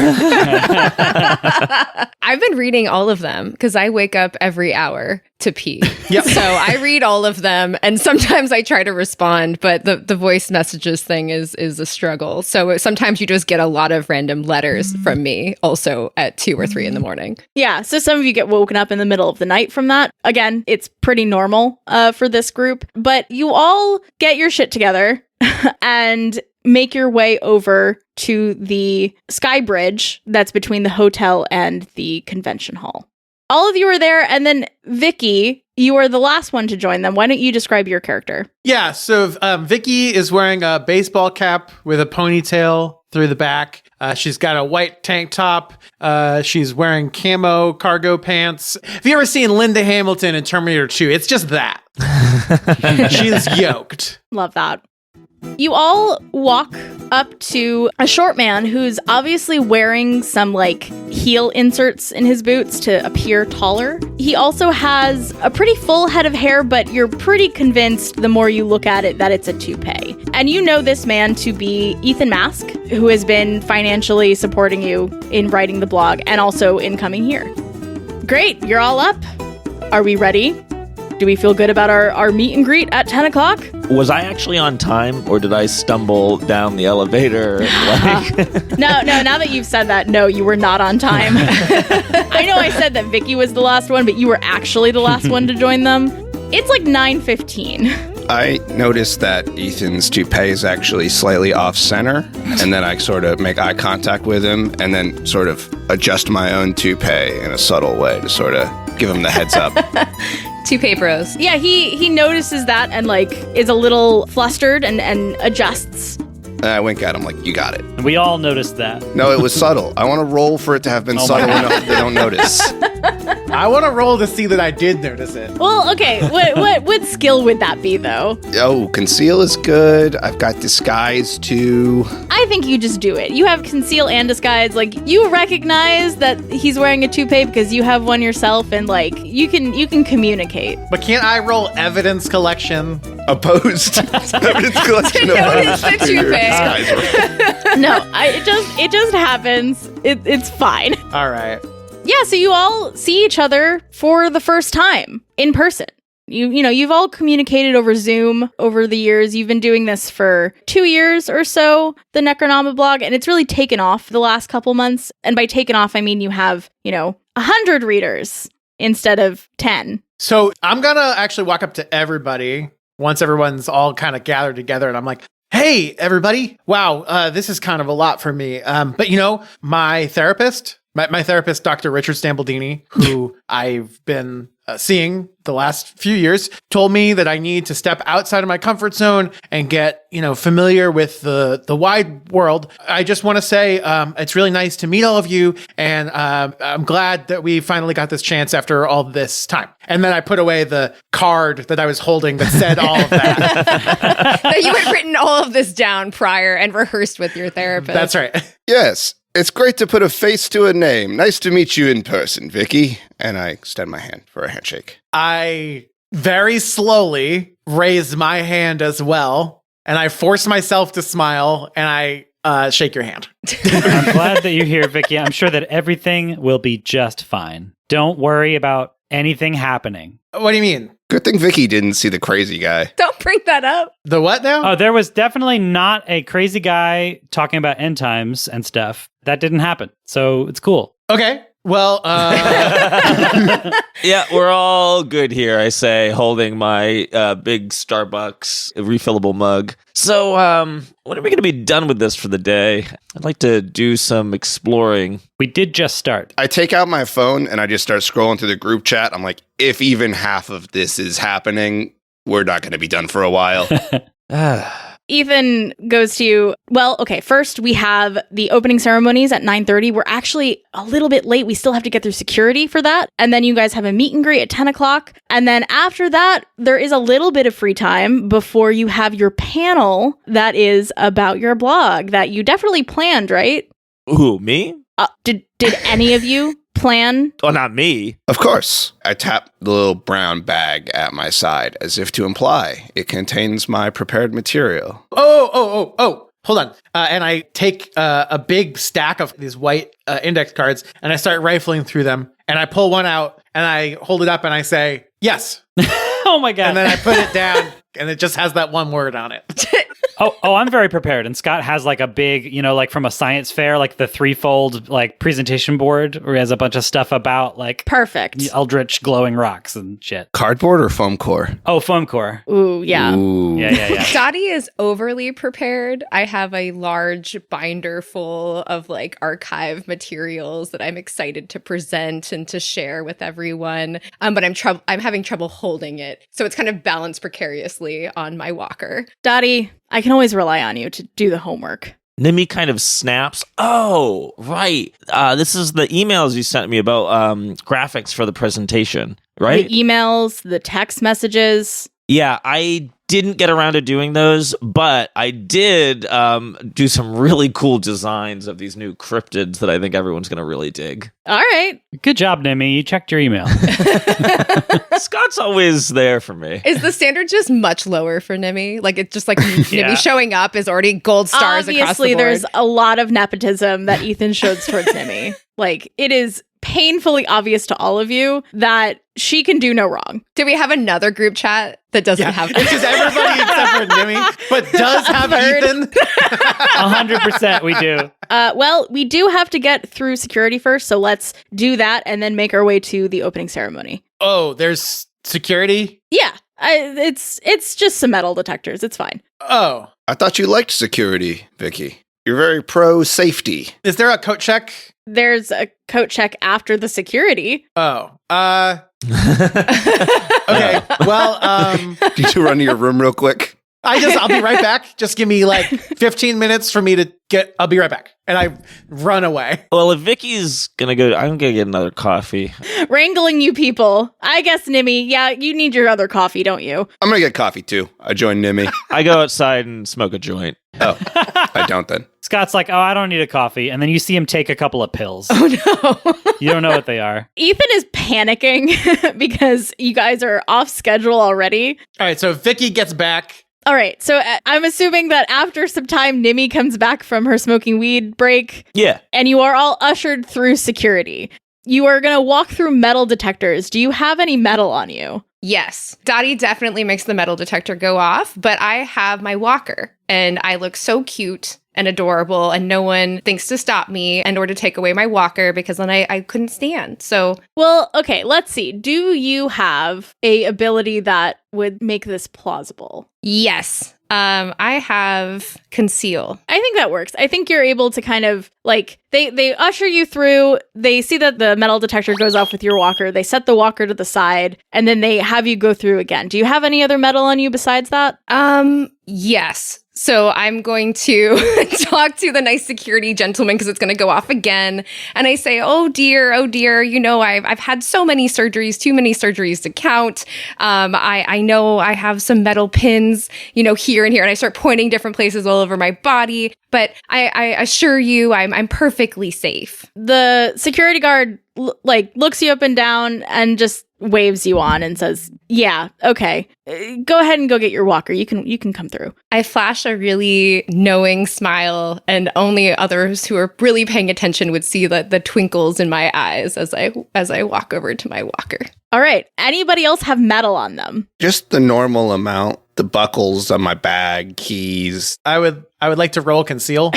I've been reading all of them because I wake up every hour to pee. Yep. So I read all of them, and sometimes I try to respond, but the voice messages thing is a struggle. So sometimes you just get a lot of random letters from me also at 2 or 3 in the morning. Yeah, so some of you get woken up in the middle of the night from that. Again, it's pretty normal for this group, but you all get your shit together and make your way over to the sky bridge that's between the hotel and the convention hall. All of you are there, and then Vicky, you are the last one to join them. Why don't you describe your character? Yeah, so Vicky is wearing a baseball cap with a ponytail through the back. She's got a white tank top. She's wearing camo cargo pants. Have you ever seen Linda Hamilton in Terminator 2? It's just that. She's yoked. Love that. You all walk up to a short man who's obviously wearing some like heel inserts in his boots to appear taller. He also has a pretty full head of hair, but you're pretty convinced the more you look at it that it's a toupee. And you know this man to be Ethan Mask, who has been financially supporting you in writing the blog and also in coming here. Great, you're all up. Are we ready? Do we feel good about our meet and greet at 10 o'clock? was I actually on time or did I stumble down the elevator? No, now that you've said that, no, you were not on time. I know I said that Vicky was the last one, but you were actually the last one to join them. It's like 9:15. I noticed that Ethan's toupee is actually slightly off center, and then I sort of make eye contact with him and then sort of adjust my own toupee in a subtle way to sort of give him the heads up. Toupee bros. Yeah, he notices that and like is a little flustered and adjusts. And I wink at him like, you got it. We all noticed that. No, it was subtle. I want to roll for it to have been subtle enough they don't notice. I want to roll to see that I did notice it. Well, okay, what skill would that be though? Oh, conceal is good. I've got disguise too. I think you just do it. You have conceal and disguise. Like, you recognize that he's wearing a toupee because you have one yourself, and like you can communicate. But can't I roll evidence collection? Opposed. Evidence collection Notice opposed the to your toupee. disguise roll. No, it just happens. It's fine. All right. Yeah, so you all see each other for the first time in person. You know, you've all communicated over Zoom over the years. You've been doing this for 2 years or so, the Necronomiblog, and it's really taken off the last couple months. And by taken off, I mean you have, 100 readers instead of 10. So I'm going to actually walk up to everybody once everyone's all kind of gathered together, and I'm like, hey, everybody. Wow, this is kind of a lot for me. But my therapist, my therapist, Dr. Richard Stambaldini, who I've been seeing the last few years told me that I need to step outside of my comfort zone and get, familiar with the wide world. I just want to say it's really nice to meet all of you, and I'm glad that we finally got this chance after all this time. And then I put away the card that I was holding that said all of that. That you had written all of this down prior and rehearsed with your therapist. That's right. Yes, it's great to put a face to a name. Nice to meet you in person, Vicky. And I extend my hand for a handshake. I very slowly raise my hand as well, and I force myself to smile, and I shake your hand. I'm glad that you're here, Vicky. I'm sure that everything will be just fine. Don't worry about anything happening. What do you mean? Good thing Vicky didn't see the crazy guy. Don't bring that up. The what now? Oh, there was definitely not a crazy guy talking about end times and stuff. That didn't happen. So it's cool. Okay. Well, Yeah, we're all good here, I say, holding my big Starbucks refillable mug. So, when are we going to be done with this for the day? I'd like to do some exploring. We did just start. I take out my phone and I just start scrolling through the group chat. I'm like, if even half of this is happening, we're not going to be done for a while. Ethan goes to you. Well, okay, first we have the opening ceremonies at 9:30. We're actually a little bit late. We still have to get through security for that. And then you guys have a meet and greet at 10 o'clock. And then after that, there is a little bit of free time before you have your panel that is about your blog that you definitely planned, right? Who, me? Did any of you plan? Oh, not me. Of course. I tap the little brown bag at my side as if to imply it contains my prepared material. Oh. Hold on. And I take a big stack of these white index cards and I start rifling through them. And I pull one out and I hold it up and I say, yes. Oh my God. And then I put it down and it just has that one word on it. Oh, I'm very prepared. And Scott has like a big, like from a science fair, like the threefold like presentation board where he has a bunch of stuff about like Perfect. eldritch glowing rocks and shit. Cardboard or foam core? Oh, foam core. Ooh, yeah. Ooh. Yeah. Dottie is overly prepared. I have a large binder full of like archive materials that I'm excited to present and to share with everyone. But I'm having trouble holding it. So it's kind of balanced precariously on my walker. Dottie, I can always rely on you to do the homework. Nimi kind of snaps. Oh, right. This is the emails you sent me about graphics for the presentation, right? The emails, the text messages. Yeah, I didn't get around to doing those, but I did do some really cool designs of these new cryptids that I think everyone's going to really dig. All right. Good job, Nimi. You checked your email. Scott's always there for me. Is the standard just much lower for Nimi? Like it's just like Nimi showing up is already gold stars across the board. Obviously, there's a lot of nepotism that Ethan shows towards Nimi. Like it is painfully obvious to all of you that she can do no wrong. Do we have another group chat that doesn't have It's just everybody except for Nimi, but does have Ethan. 100% we do. Well, we do have to get through security first, so let's do that and then make our way to the opening ceremony. Oh, there's security? Yeah, it's just some metal detectors. It's fine. Oh. I thought you liked security, Vicky. You're very pro safety. Is there a coat check? There's a coat check after the security. Oh. Okay. Well, Did you run to your room real quick? I'll be right back. Just give me like 15 minutes for me to I'll be right back. And I run away. Well, if Vicky's going to go, I'm going to get another coffee. Wrangling you people. I guess, Nimi, yeah, you need your other coffee, don't you? I'm going to get coffee too. I join Nimi. I go outside and smoke a joint. Oh, I don't then. Scott's like, oh, I don't need a coffee. And then you see him take a couple of pills. Oh, no. You don't know what they are. Ethan is panicking because you guys are off schedule already. All right. So Vicky gets back. All right. So I'm assuming that after some time, Nimi comes back from her smoking weed break. Yeah. And you are all ushered through security. You are going to walk through metal detectors. Do you have any metal on you? Yes. Dottie definitely makes the metal detector go off, but I have my walker and I look so cute and adorable and no one thinks to stop me and or to take away my walker because then I couldn't stand. So, well, okay, let's see. Do you have a ability that would make this plausible? Yes. I have conceal. I think that works. I think you're able to kind of like they usher you through. They see that the metal detector goes off with your walker. They set the walker to the side, and then they have you go through again. Do you have any other metal on you besides that? Yes. So I'm going to talk to the nice security gentleman because it's going to go off again. And I say, oh dear, you know, I've had so many surgeries, too many surgeries to count. I know I have some metal pins, you know, here and here. And I start pointing different places all over my body. But I assure you, I'm perfectly safe. The security guard looks you up and down and just waves you on and says, yeah, okay, go ahead and go get your walker. You can come through. I flash a really knowing smile, and only others who are really paying attention would see the twinkles in my eyes as I walk over to my walker. All right. Anybody else have metal on them? Just the normal amount. The buckles on my bag, keys. I would like to roll conceal.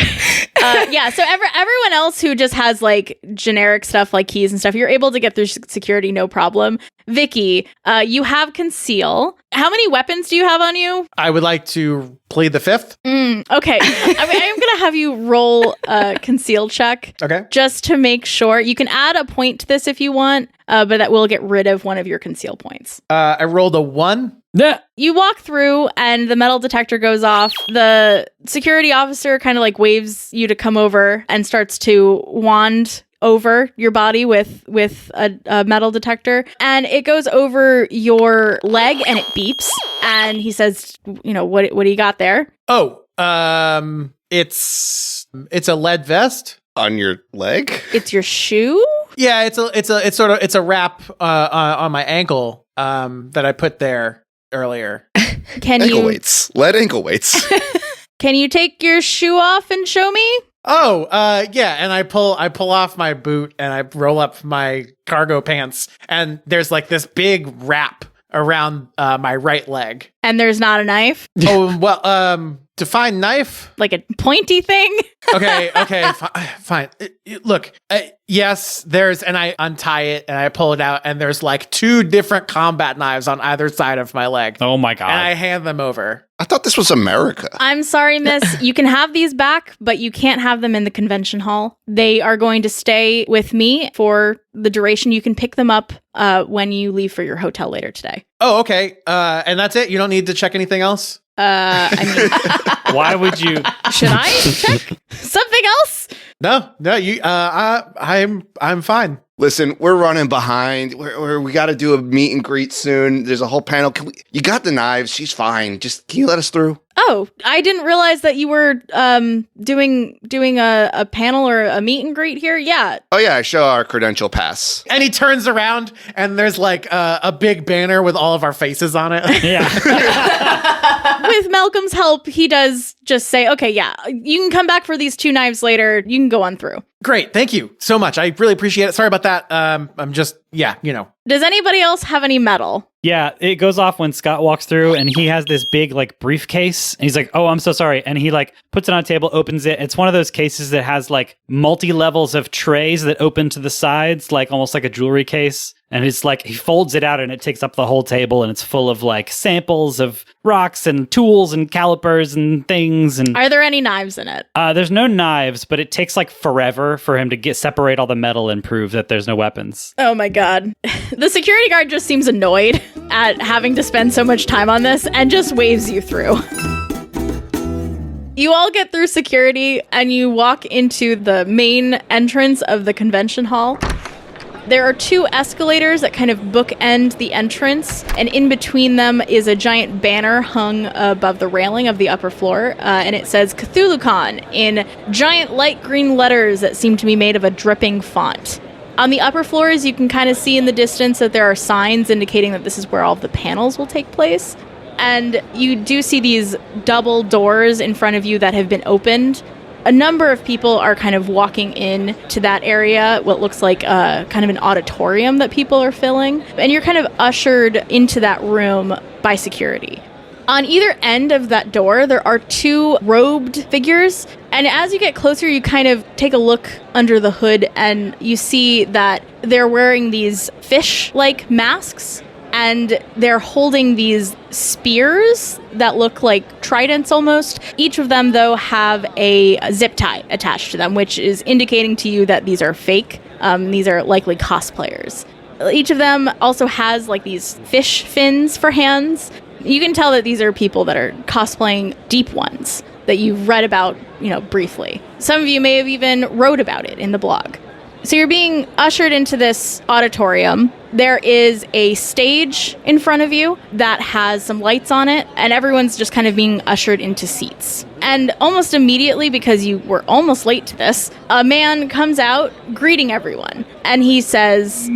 Yeah, so everyone else who just has like generic stuff like keys and stuff, you're able to get through security, no problem. Vicky, you have conceal. How many weapons do you have on you? I would like to plead the fifth. Okay. I'm going to have you roll a conceal check. Okay. Just to make sure. You can add a point to this if you want, but that will get rid of one of your conceal points. I rolled a 1. Yeah. You walk through and the metal detector goes off. The security officer kind of like waves you to come over and starts to wand over your body with a metal detector, and it goes over your leg and it beeps, and he says, you know, what do you got there? Oh, it's a lead vest On your leg? It's your shoe? Yeah, it's a wrap on my ankle that I put there earlier. Ankle weights. Lead ankle weights. Can you take your shoe off and show me? Oh, yeah, and I pull off my boot and I roll up my cargo pants, and there's like this big wrap around my right leg. And there's not a knife? Oh, well, define knife? Like a pointy thing? Okay, fine. Look, yes, and I untie it and I pull it out, and there's like 2 different combat knives on either side of my leg. Oh my God. And I hand them over. I thought this was America. I'm sorry, miss. You can have these back, but you can't have them in the convention hall. They are going to stay with me for the duration. You can pick them up when you leave for your hotel later today. Oh, okay. And that's it? You don't need to check anything else? I mean, Why would you? should I check something else? No, you. I'm fine. Listen, we're running behind. We got to do a meet and greet soon. There's a whole panel. You got the knives. She's fine. Just can you let us through? Oh, I didn't realize that you were doing a panel or a meet and greet here. Yeah. Oh yeah, I show our credential pass. And he turns around, and there's like a big banner with all of our faces on it. Yeah. With Malcolm's help, he does just say, okay, yeah, you can come back for these 2 knives later. You can go on through. Great. Thank you so much. I really appreciate it. Sorry about that. I'm just, yeah, you know. Does anybody else have any metal? Yeah, it goes off when Scott walks through, and he has this big like briefcase, and he's like, "Oh, I'm so sorry," and he like puts it on a table, opens it. It's one of those cases that has like multi levels of trays that open to the sides, like almost like a jewelry case. And it's like he folds it out, and it takes up the whole table, and it's full of like samples of rocks and tools and calipers and things. And Are there any knives in it? there's no knives, but it takes like forever for him to separate all the metal and prove that there's no weapons. Oh my God. The security guard just seems annoyed at having to spend so much time on this and just waves you through. You all get through security and you walk into the main entrance of the convention hall. There are 2 escalators that kind of bookend the entrance, and in between them is a giant banner hung above the railing of the upper floor, and it says Cthulhu-Con in giant light green letters that seem to be made of a dripping font. On the upper floors, you can kind of see in the distance that there are signs indicating that this is where all of the panels will take place. And you do see these double doors in front of you that have been opened. A number of people are kind of walking in to that area, what looks like kind of an auditorium that people are filling. And you're kind of ushered into that room by security. On either end of that door, there are 2 robed figures. And as you get closer, you kind of take a look under the hood and you see that they're wearing these fish-like masks. and they're holding these spears that look like tridents almost. Each of them, though, have a zip tie attached to them, which is indicating to you that these are fake. These are likely cosplayers. Each of them also has like these fish fins for hands. You can tell that these are people that are cosplaying Deep Ones that you've read about, briefly. Some of you may have even wrote about it in the blog. So you're being ushered into this auditorium. There is a stage in front of you that has some lights on it, and everyone's just kind of being ushered into seats. And almost immediately, because you were almost late to this, a man comes out greeting everyone. And he says,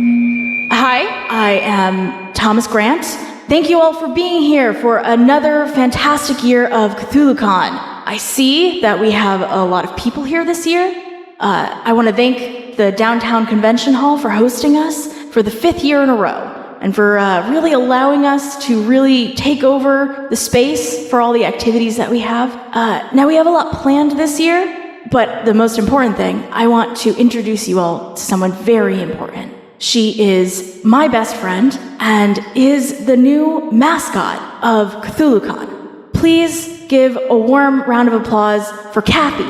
"Hi, I am Thomas Grant. Thank you all for being here for another fantastic year of Cthulhu-Con. I see that we have a lot of people here this year. I want to thank the Downtown Convention Hall for hosting us for the 5th year in a row, and for really allowing us to really take over the space for all the activities that we have. Now we have a lot planned this year, but the most important thing, I want to introduce you all to someone very important. She is my best friend and is the new mascot of Cthulhu-Con. Please give a warm round of applause for Kathy."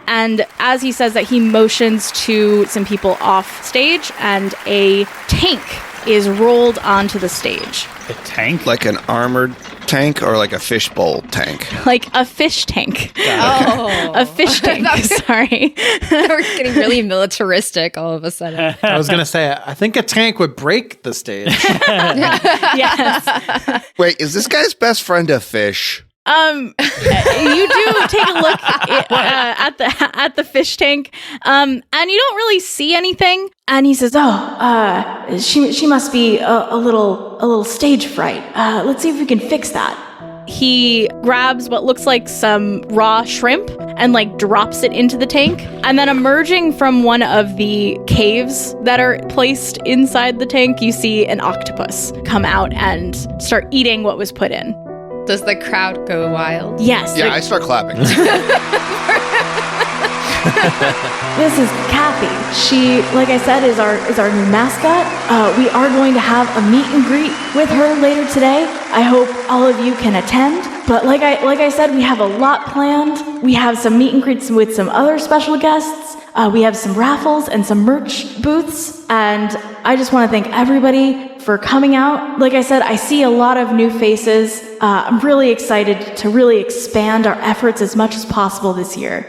And as he says that, he motions to some people off stage, and a tank is rolled onto the stage. A tank? Like an armored tank or like a fishbowl tank? Like a fish tank. Oh. A fish tank, sorry. We're getting really militaristic all of a sudden. I was going to say, I think a tank would break the stage. Yes. Wait, is this guy's best friend a fish? You do take a look at the fish tank, and you don't really see anything. And he says, she must be a little stage fright. Let's see if we can fix that." He grabs what looks like some raw shrimp and drops it into the tank. And then emerging from one of the caves that are placed inside the tank, you see an octopus come out and start eating what was put in. Does the crowd go wild? Yes. Yeah, I start clapping. This is Kathy. She, like I said, is our new mascot. We are going to have a meet and greet with her later today. I hope all of you can attend. But like I said, we have a lot planned. We have some meet and greets with some other special guests. We have some raffles and some merch booths. And I just want to thank everybody for coming out. Like I said, I see a lot of new faces. I'm really excited to really expand our efforts as much as possible this year.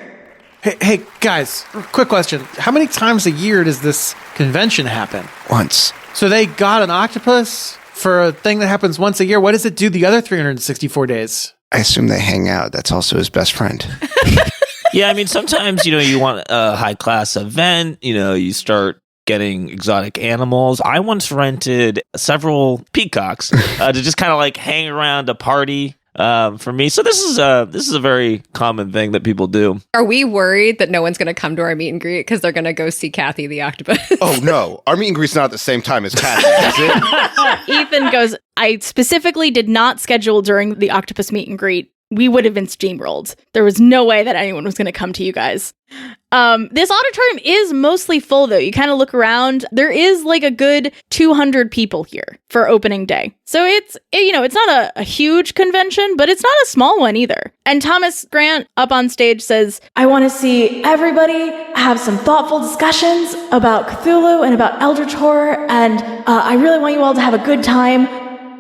Hey, guys, quick question. How many times a year does this convention happen? Once. So they got an octopus for a thing that happens once a year. What does it do the other 364 days? I assume they hang out. That's also his best friend. Yeah, I mean, sometimes, you want a high-class event, you start getting exotic animals. I once rented several peacocks to just kind of hang around a party for me. So this is a very common thing that people do. Are we worried that no one's going to come to our meet and greet because they're going to go see Kathy the octopus? Oh, no. Our meet and greet's not at the same time as Kathy, is it? Ethan goes, "I specifically did not schedule during the octopus meet and greet. We would have been steamrolled. There was no way that anyone was going to come to you guys." This auditorium is mostly full, though. You kind of look around. There is a good 200 people here for opening day. So it's not a huge convention, but it's not a small one either. And Thomas Grant up on stage says, "I want to see everybody have some thoughtful discussions about Cthulhu and about Eldritch Horror. And I really want you all to have a good time.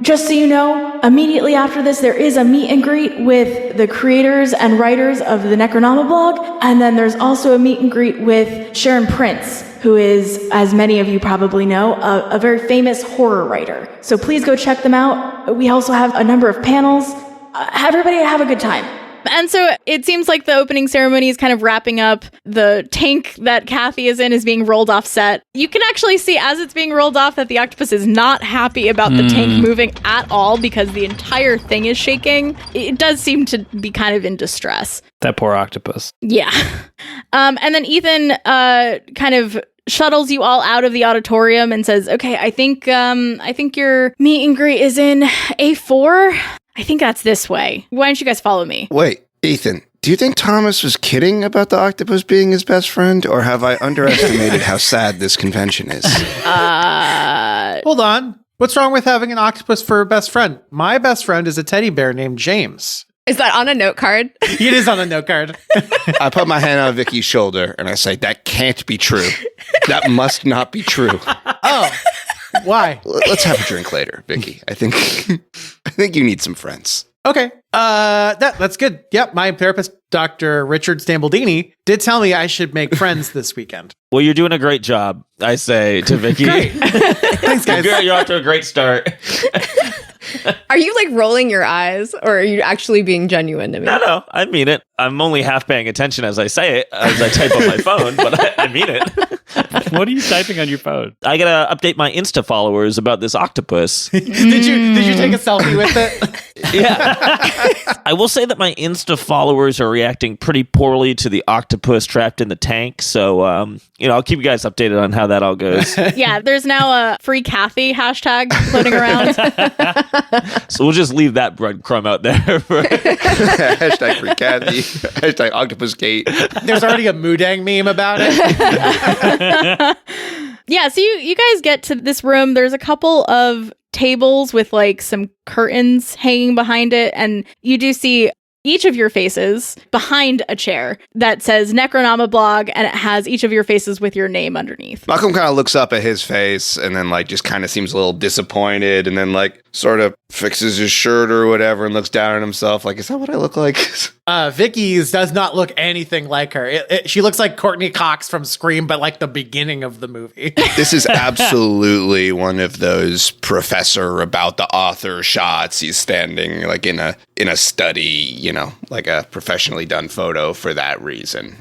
Just so you know, immediately after this, there is a meet and greet with the creators and writers of the Necronomiblog, and then there's also a meet and greet with Sharon Prince, who is, as many of you probably know, a very famous horror writer. So please go check them out. We also have a number of panels. Everybody have a good time." And so it seems like the opening ceremony is kind of wrapping up. The tank that Kathy is in is being rolled off set. You can actually see as it's being rolled off that the octopus is not happy about the tank moving at all because the entire thing is shaking. It does seem to be kind of in distress. That poor octopus. Yeah. And then Ethan kind of shuttles you all out of the auditorium and says, "Okay, I think your meet and greet is in A4. I think that's this way. Why don't you guys follow me?" Wait, Ethan, do you think Thomas was kidding about the octopus being his best friend, or have I underestimated how sad this convention is? Hold on. What's wrong with having an octopus for a best friend? My best friend is a teddy bear named James. Is that on a note card? It is on a note card. I put my hand on Vicky's shoulder and I say, that can't be true. That must not be true. Oh, why? Let's have a drink later, Vicky. I think you need some friends. Okay. That's good. Yep. My therapist, Dr. Richard Stambaldini, did tell me I should make friends this weekend. Well, you're doing a great job, I say to Vicky. Great. Thanks, guys. You're off to a great start. Are you like rolling your eyes or are you actually being genuine to me? No, I mean it. I'm only half paying attention as I say it, as I type on my phone, but I mean it. What are you typing on your phone? I gotta update my Insta followers about this octopus. Did you take a selfie with it? Yeah. I will say that my Insta followers are reacting pretty poorly to the octopus trapped in the tank. So, I'll keep you guys updated on how that all goes. Yeah, there's now a free Kathy hashtag floating around. So we'll just leave that breadcrumb out there. Hashtag free Kathy. Hashtag octopus gate. There's already a Mudang meme about it. Yeah, so you guys get to this room. There's a couple of tables with like some curtains hanging behind it, and you do see each of your faces behind a chair that says Necronomiblog, and it has each of your faces with your name underneath. Malcolm kind of looks up at his face and then like just kind of seems a little disappointed and then like sort of fixes his shirt or whatever and looks down at himself like, is that what I look like? Vicky's does not look anything like her. She looks like Courtney Cox from Scream, but like the beginning of the movie. This is absolutely one of those professor about the author shots. He's standing like in a study, like a professionally done photo for that reason.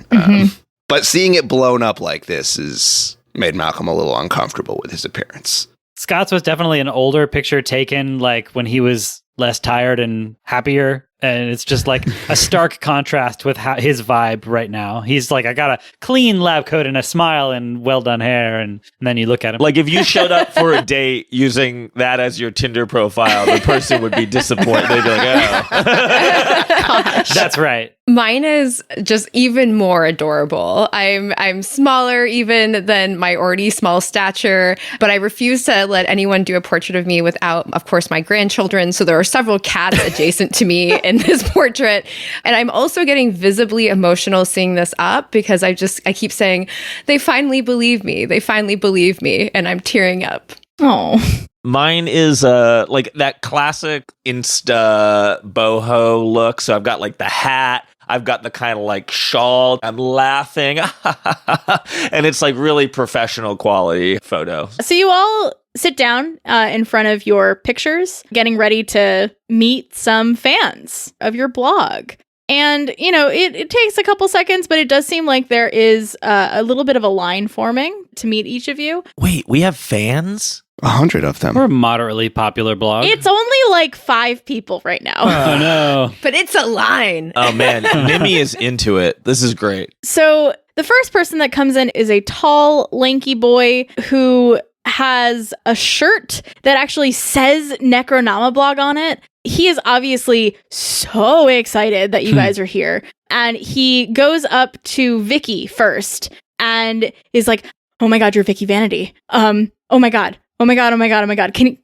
But seeing it blown up like this has made Malcolm a little uncomfortable with his appearance. Scott's was definitely an older picture taken like when he was less tired and happier. And it's just like a stark contrast with his vibe right now. He's like, I got a clean lab coat and a smile and well done hair. And then you look at him. Like if you showed up for a date using that as your Tinder profile, the person would be disappointed. They'd be like, oh. That's right. Mine is just even more adorable. I'm smaller even than my already small stature, but I refuse to let anyone do a portrait of me without, of course, my grandchildren. So there are several cats adjacent to me in this portrait. And I'm also getting visibly emotional seeing this up because I keep saying, they finally believe me. They finally believe me. And I'm tearing up. Oh. Mine is like that classic Insta boho look. So I've got like the hat. I've got the kind of like shawl. I'm laughing. And it's like really professional quality photo. So you all sit down in front of your pictures, getting ready to meet some fans of your blog. And, it takes a couple seconds, but it does seem like there is a little bit of a line forming to meet each of you. Wait, we have fans? 100 of them. We're a moderately popular blog. It's only like 5 people right now. Oh, no. But it's a line. Oh, man. Nimi is into it. This is great. So the first person that comes in is a tall, lanky boy who has a shirt that actually says Necronomiblog on it. He is obviously so excited that you guys are here. And he goes up to Vicky first and is like, oh my God, you're Vicky Vanity. Oh my God. Oh my God. Oh my God. Oh my God. Can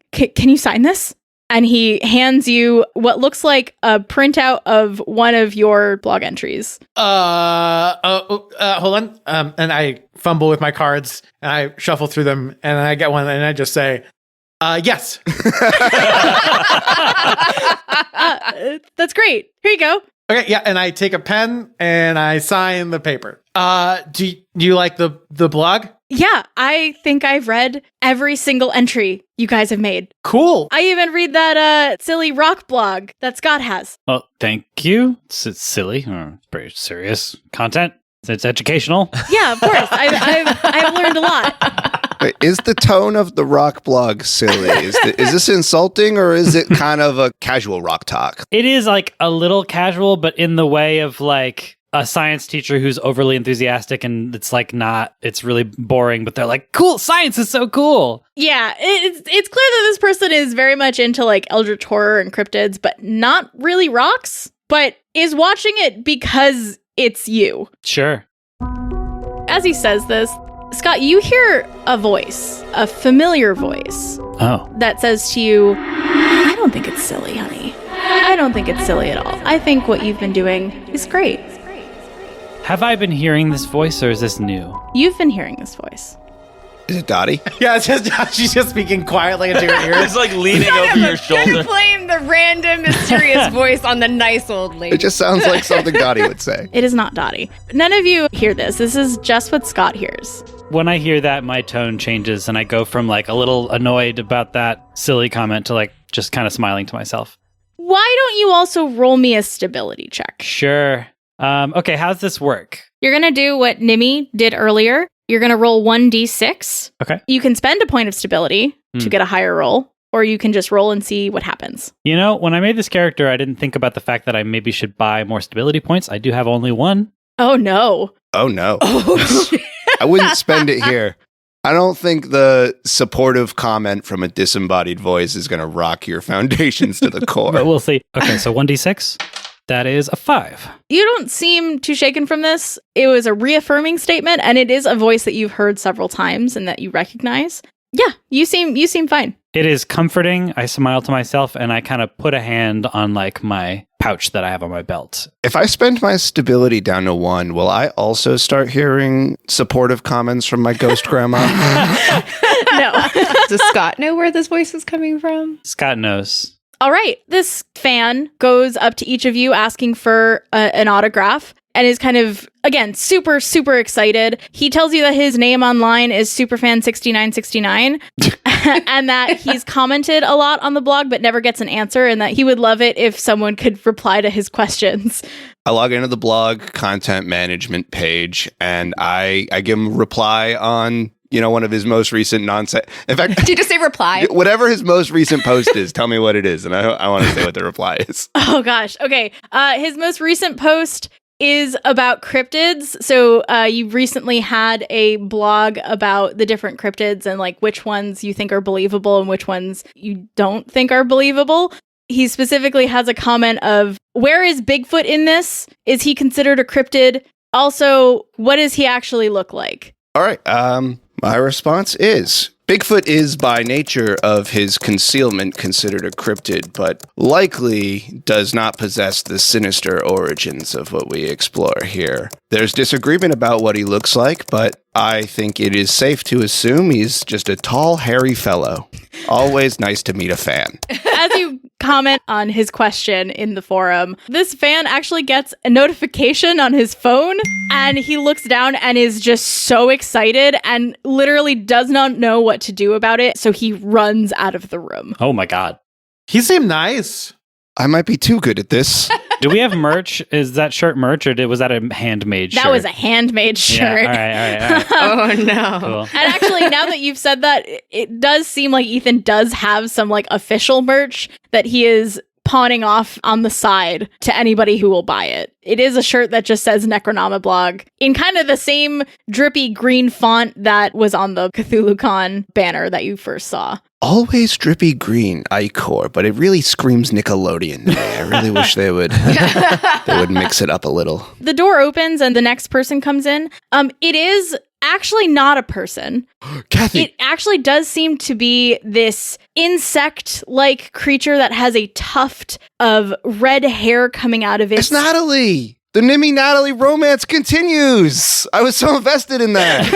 you sign this? And he hands you what looks like a printout of one of your blog entries. Hold on. And I fumble with my cards and I shuffle through them and I get one and I just say, yes. That's great. Here you go. Okay, yeah, and I take a pen and I sign the paper. Do you like the blog? Yeah, I think I've read every single entry you guys have made. Cool. I even read that silly rock blog that Scott has. Well, thank you. It's silly, pretty serious content. It's educational. Yeah, of course. I've learned a lot. Wait, is the tone of the rock blog silly? Is this insulting or is it kind of a casual rock talk? It is like a little casual, but in the way of like a science teacher who's overly enthusiastic and it's like it's really boring, but they're like, cool, science is so cool. Yeah, it's clear that this person is very much into like Eldritch Horror and cryptids, but not really rocks, but is watching it because it's you. Sure. As he says this, Scott, you hear a voice, a familiar voice, that says to you, I don't think it's silly, honey. I don't think it's silly at all. I think what you've been doing is great. Have I been hearing this voice, or is this new? You've been hearing this voice. Is it Dottie? Yeah, it's just she's just speaking quietly into your ears. It's like leaning over your shoulder. Blame the random mysterious voice on the nice old lady. It just sounds like something Dottie would say. It is not Dottie. None of you hear this. This is just what Scott hears. When I hear that, my tone changes, and I go from like a little annoyed about that silly comment to like just kind of smiling to myself. Why don't you also roll me a stability check? Sure. Okay, how's this work? You're going to do what Nimi did earlier. You're going to roll 1d6. Okay. You can spend a point of stability to get a higher roll, or you can just roll and see what happens. You know, when I made this character, I didn't think about the fact that I maybe should buy more stability points. I do have only one. Oh, no. Oh, no. Oh, shit. I wouldn't spend it here. I don't think the supportive comment from a disembodied voice is going to rock your foundations to the core. But we'll see. Okay, so 1d6. That is a 5. You don't seem too shaken from this. It was a reaffirming statement, and it is a voice that you've heard several times and that you recognize. Yeah, you seem fine. It is comforting. I smile to myself, and I kind of put a hand on like my pouch that I have on my belt. If I spend my stability down to 1, will I also start hearing supportive comments from my ghost grandma? No. Does Scott know where this voice is coming from? Scott knows. All right. This fan goes up to each of you asking for an autograph and is kind of, again, super, super excited. He tells you that his name online is Superfan6969 and that he's commented a lot on the blog but never gets an answer, and that he would love it if someone could reply to his questions. I log into the blog content management page and I give him a reply on, one of his most recent nonsense. In fact, did you just say reply? Whatever his most recent post is, tell me what it is, and I want to say what the reply is. Oh gosh. Okay. His most recent post is about cryptids. So you recently had a blog about the different cryptids and like which ones you think are believable and which ones you don't think are believable. He specifically has a comment of, where is Bigfoot in this? Is he considered a cryptid? Also, what does he actually look like? All right. My response is, Bigfoot is by nature of his concealment considered a cryptid, but likely does not possess the sinister origins of what we explore here. There's disagreement about what he looks like, but I think it is safe to assume he's just a tall, hairy fellow. Always nice to meet a fan. As you comment on his question in the forum, this fan actually gets a notification on his phone, and he looks down and is just so excited and literally does not know what to do about it, so he runs out of the room. Oh my god. He seemed nice. I might be too good at this. Do we have merch? Is that shirt merch, or was that a handmade shirt? That was a handmade shirt. Yeah, all right. Oh no. Cool. And actually, now that you've said that, it does seem like Ethan does have some like official merch that he is pawning off on the side to anybody who will buy it. It is a shirt that just says Necronomiblog in kind of the same drippy green font that was on the Cthulhu-Con banner that you first saw. Always drippy green, Icor, but it really screams Nickelodeon to me. I really wish they would mix it up a little. The door opens and the next person comes in. It is actually not a person. Kathy! It actually does seem to be this insect-like creature that has a tuft of red hair coming out of it. It's Natalie! The Nimi Natalie romance continues! I was so invested in that.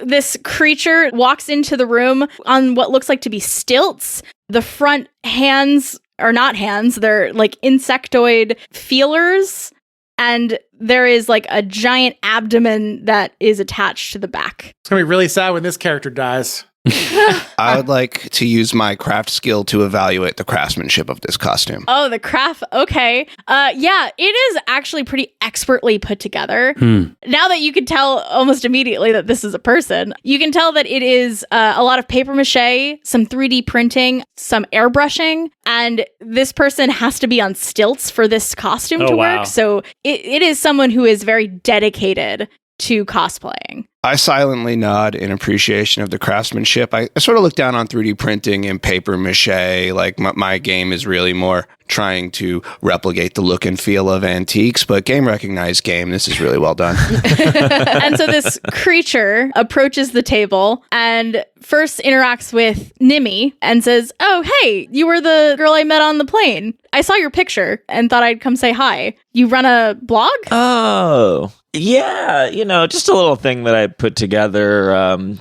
This creature walks into the room on what looks like to be stilts. The front hands are not hands, they're like insectoid feelers. And there is like a giant abdomen that is attached to the back. It's going to be really sad when this character dies. I would like to use my craft skill to evaluate the craftsmanship of this costume. Oh, the craft. Okay. Yeah, it is actually pretty expertly put together. Now that you can tell almost immediately that this is a person, you can tell that it is a lot of paper mache, some 3D printing, some airbrushing, and this person has to be on stilts for this costume to wow. work. So it is someone who is very dedicated to cosplaying? I silently nod in appreciation of the craftsmanship. I sort of look down on 3D printing and paper mache. Like my game is really more trying to replicate the look and feel of antiques, but game recognized game. This is really well done. And so this creature approaches the table and first interacts with Nimi and says, "Oh, hey, you were the girl I met on the plane. I saw your picture and thought I'd come say hi. You run a blog?" Oh, yeah. Just a little thing that I put together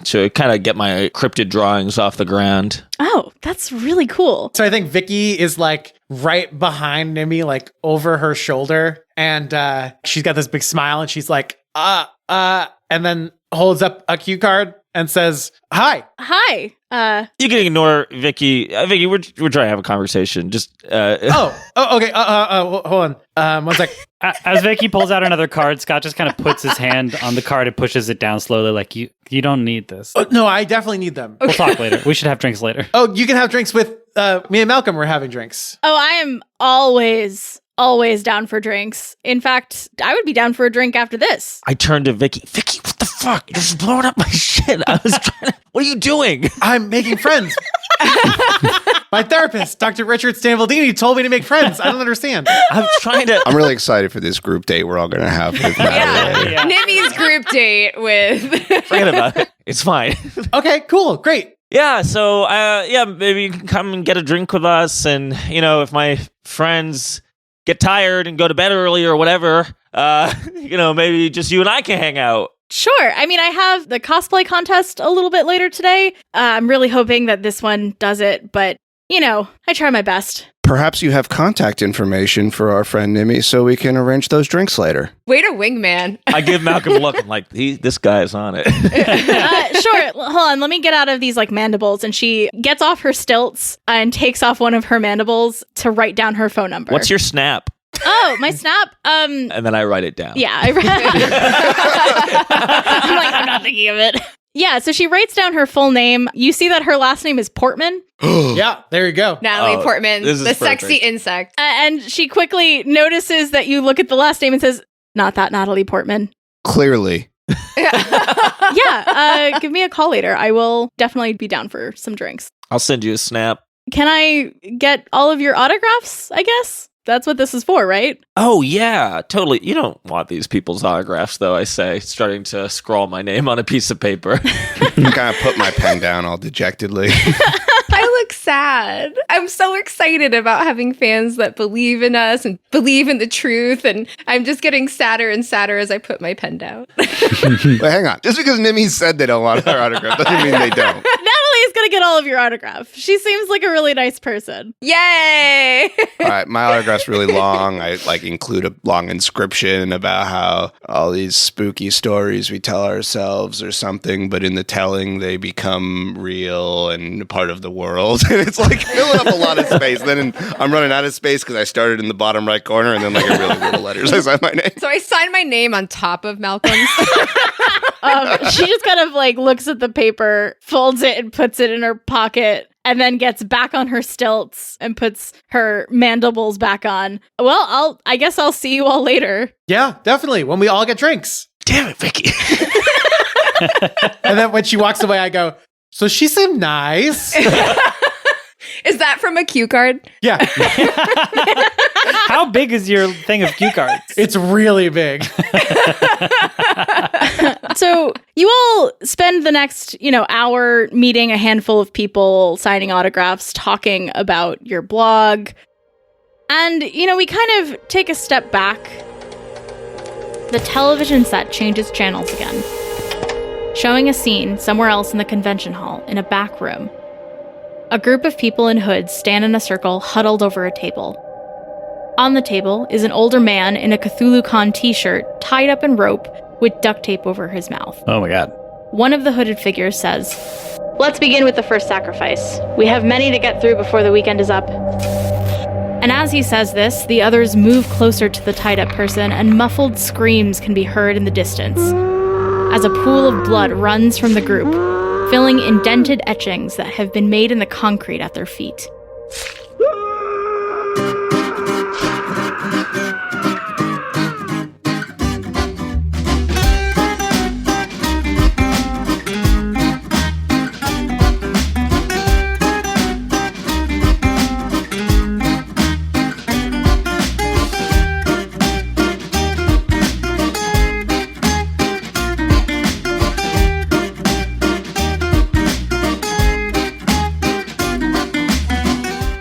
to kind of get my cryptid drawings off the ground. Oh, that's really cool. So I think Vicky is like right behind Nimi, like over her shoulder. And she's got this big smile and she's like, and then holds up a cue card and says, "Hi." Hi. You can ignore Vicky. Vicky, we're trying to have a conversation. Just Okay. Hold on. One sec. As Vicky pulls out another card, Scott just kind of puts his hand on the card and pushes it down slowly, like, you don't need this. No, I definitely need them. We'll talk later. We should have drinks later. Oh, you can have drinks with me and Malcolm. We're having drinks. Oh, I am always down for drinks. In fact, I would be down for a drink after this. I turned to Vicky. Vicky, what the fuck? You're just blowing up my shit. I was trying to... What are you doing? I'm making friends. My therapist, Dr. Richard Stanvaldini, told me to make friends. I don't understand. I'm trying to... I'm really excited for this group date we're all going to have with Matt. Yeah. Nimi's group date with... Forget about it. It's fine. Okay, cool. Great. Yeah, so, maybe you can come and get a drink with us. And, if my friends get tired and go to bed early or whatever, maybe just you and I can hang out. Sure. I mean, I have the cosplay contest a little bit later today. I'm really hoping that this one does it, but, I try my best. Perhaps you have contact information for our friend Nimi so we can arrange those drinks later. Way to wingman. I give Malcolm a look. I'm like, this guy's on it. Sure. Hold on. Let me get out of these mandibles. And she gets off her stilts and takes off one of her mandibles to write down her phone number. What's your snap? Oh, my snap. And then I write it down. Yeah. I'm like, I'm not thinking of it. Yeah, so she writes down her full name. You see that her last name is Portman. Yeah, there you go. Natalie Portman, the perfect. sexy insect. And she quickly notices that you look at the last name and says, "Not that Natalie Portman." Clearly. Yeah, give me a call later. I will definitely be down for some drinks. I'll send you a snap. Can I get all of your autographs, I guess? That's what this is for, right? Oh, yeah, totally. You don't want these people's autographs, though, I say, starting to scrawl my name on a piece of paper. I kind of put my pen down all dejectedly. I look sad. I'm so excited about having fans that believe in us and believe in the truth, and I'm just getting sadder and sadder as I put my pen down. But hang on. Just because Nimi said they don't want our autograph doesn't mean they don't. Natalie is going to get all of your autograph. She seems like a really nice person. Yay! All right, my autograph's really long. I include a long inscription about how all these spooky stories we tell ourselves or something, but in the telling they become real and part of the world. And it's filling up a lot of space. Then I'm running out of space because I started in the bottom right corner, and then in really little letters I sign my name. So I signed my name on top of Malcolm's. She just kind of looks at the paper, folds it and puts it in her pocket, and then gets back on her stilts and puts her mandibles back on. Well, I guess I'll see you all later. Yeah, definitely. When we all get drinks. Damn it, Vicky. And then when she walks away, I go, "So she seemed nice." Is that from a cue card? Yeah. How big is your thing of cue cards? It's really big. So you all spend the next, hour meeting a handful of people, signing autographs, talking about your blog. And, we kind of take a step back. The television set changes channels again, showing a scene somewhere else in the convention hall in a back room. A group of people in hoods stand in a circle huddled over a table. On the table is an older man in a Cthulhu-Con t-shirt tied up in rope with duct tape over his mouth. Oh my god. One of the hooded figures says, "Let's begin with the first sacrifice. We have many to get through before the weekend is up." And as he says this, the others move closer to the tied-up person and muffled screams can be heard in the distance as a pool of blood runs from the group, filling indented etchings that have been made in the concrete at their feet.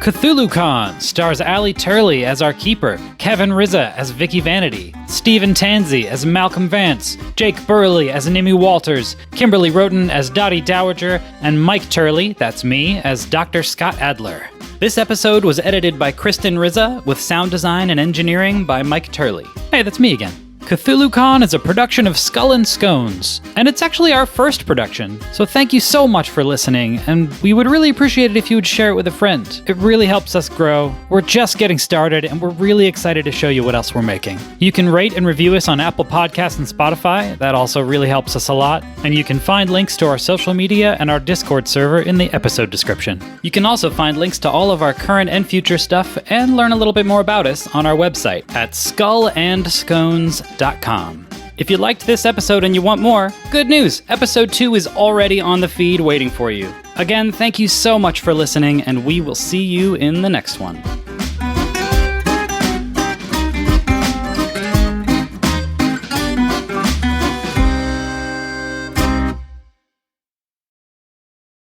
Cthulhu-Con stars Ali Turley as our keeper, Kevin Rizza as Vicky Vanity, Stephen Tansey as Malcolm Vance, Jake Burley as Nimi Walters, Kimberly Roten as Dottie Dowager, and Mike Turley, that's me, as Dr. Scott Adler. This episode was edited by Kristen Rizza, with sound design and engineering by Mike Turley. Hey, that's me again. Cthulhu-Con is a production of Skull and Scones, and it's actually our first production, so thank you so much for listening, and we would really appreciate it if you would share it with a friend. It really helps us grow. We're just getting started, and we're really excited to show you what else we're making. You can rate and review us on Apple Podcasts and Spotify. That also really helps us a lot, and you can find links to our social media and our Discord server in the episode description. You can also find links to all of our current and future stuff, and learn a little bit more about us on our website at skullandscones.com. If you liked this episode and you want more, good news! Episode 2 is already on the feed waiting for you. Again, thank you so much for listening, and we will see you in the next one.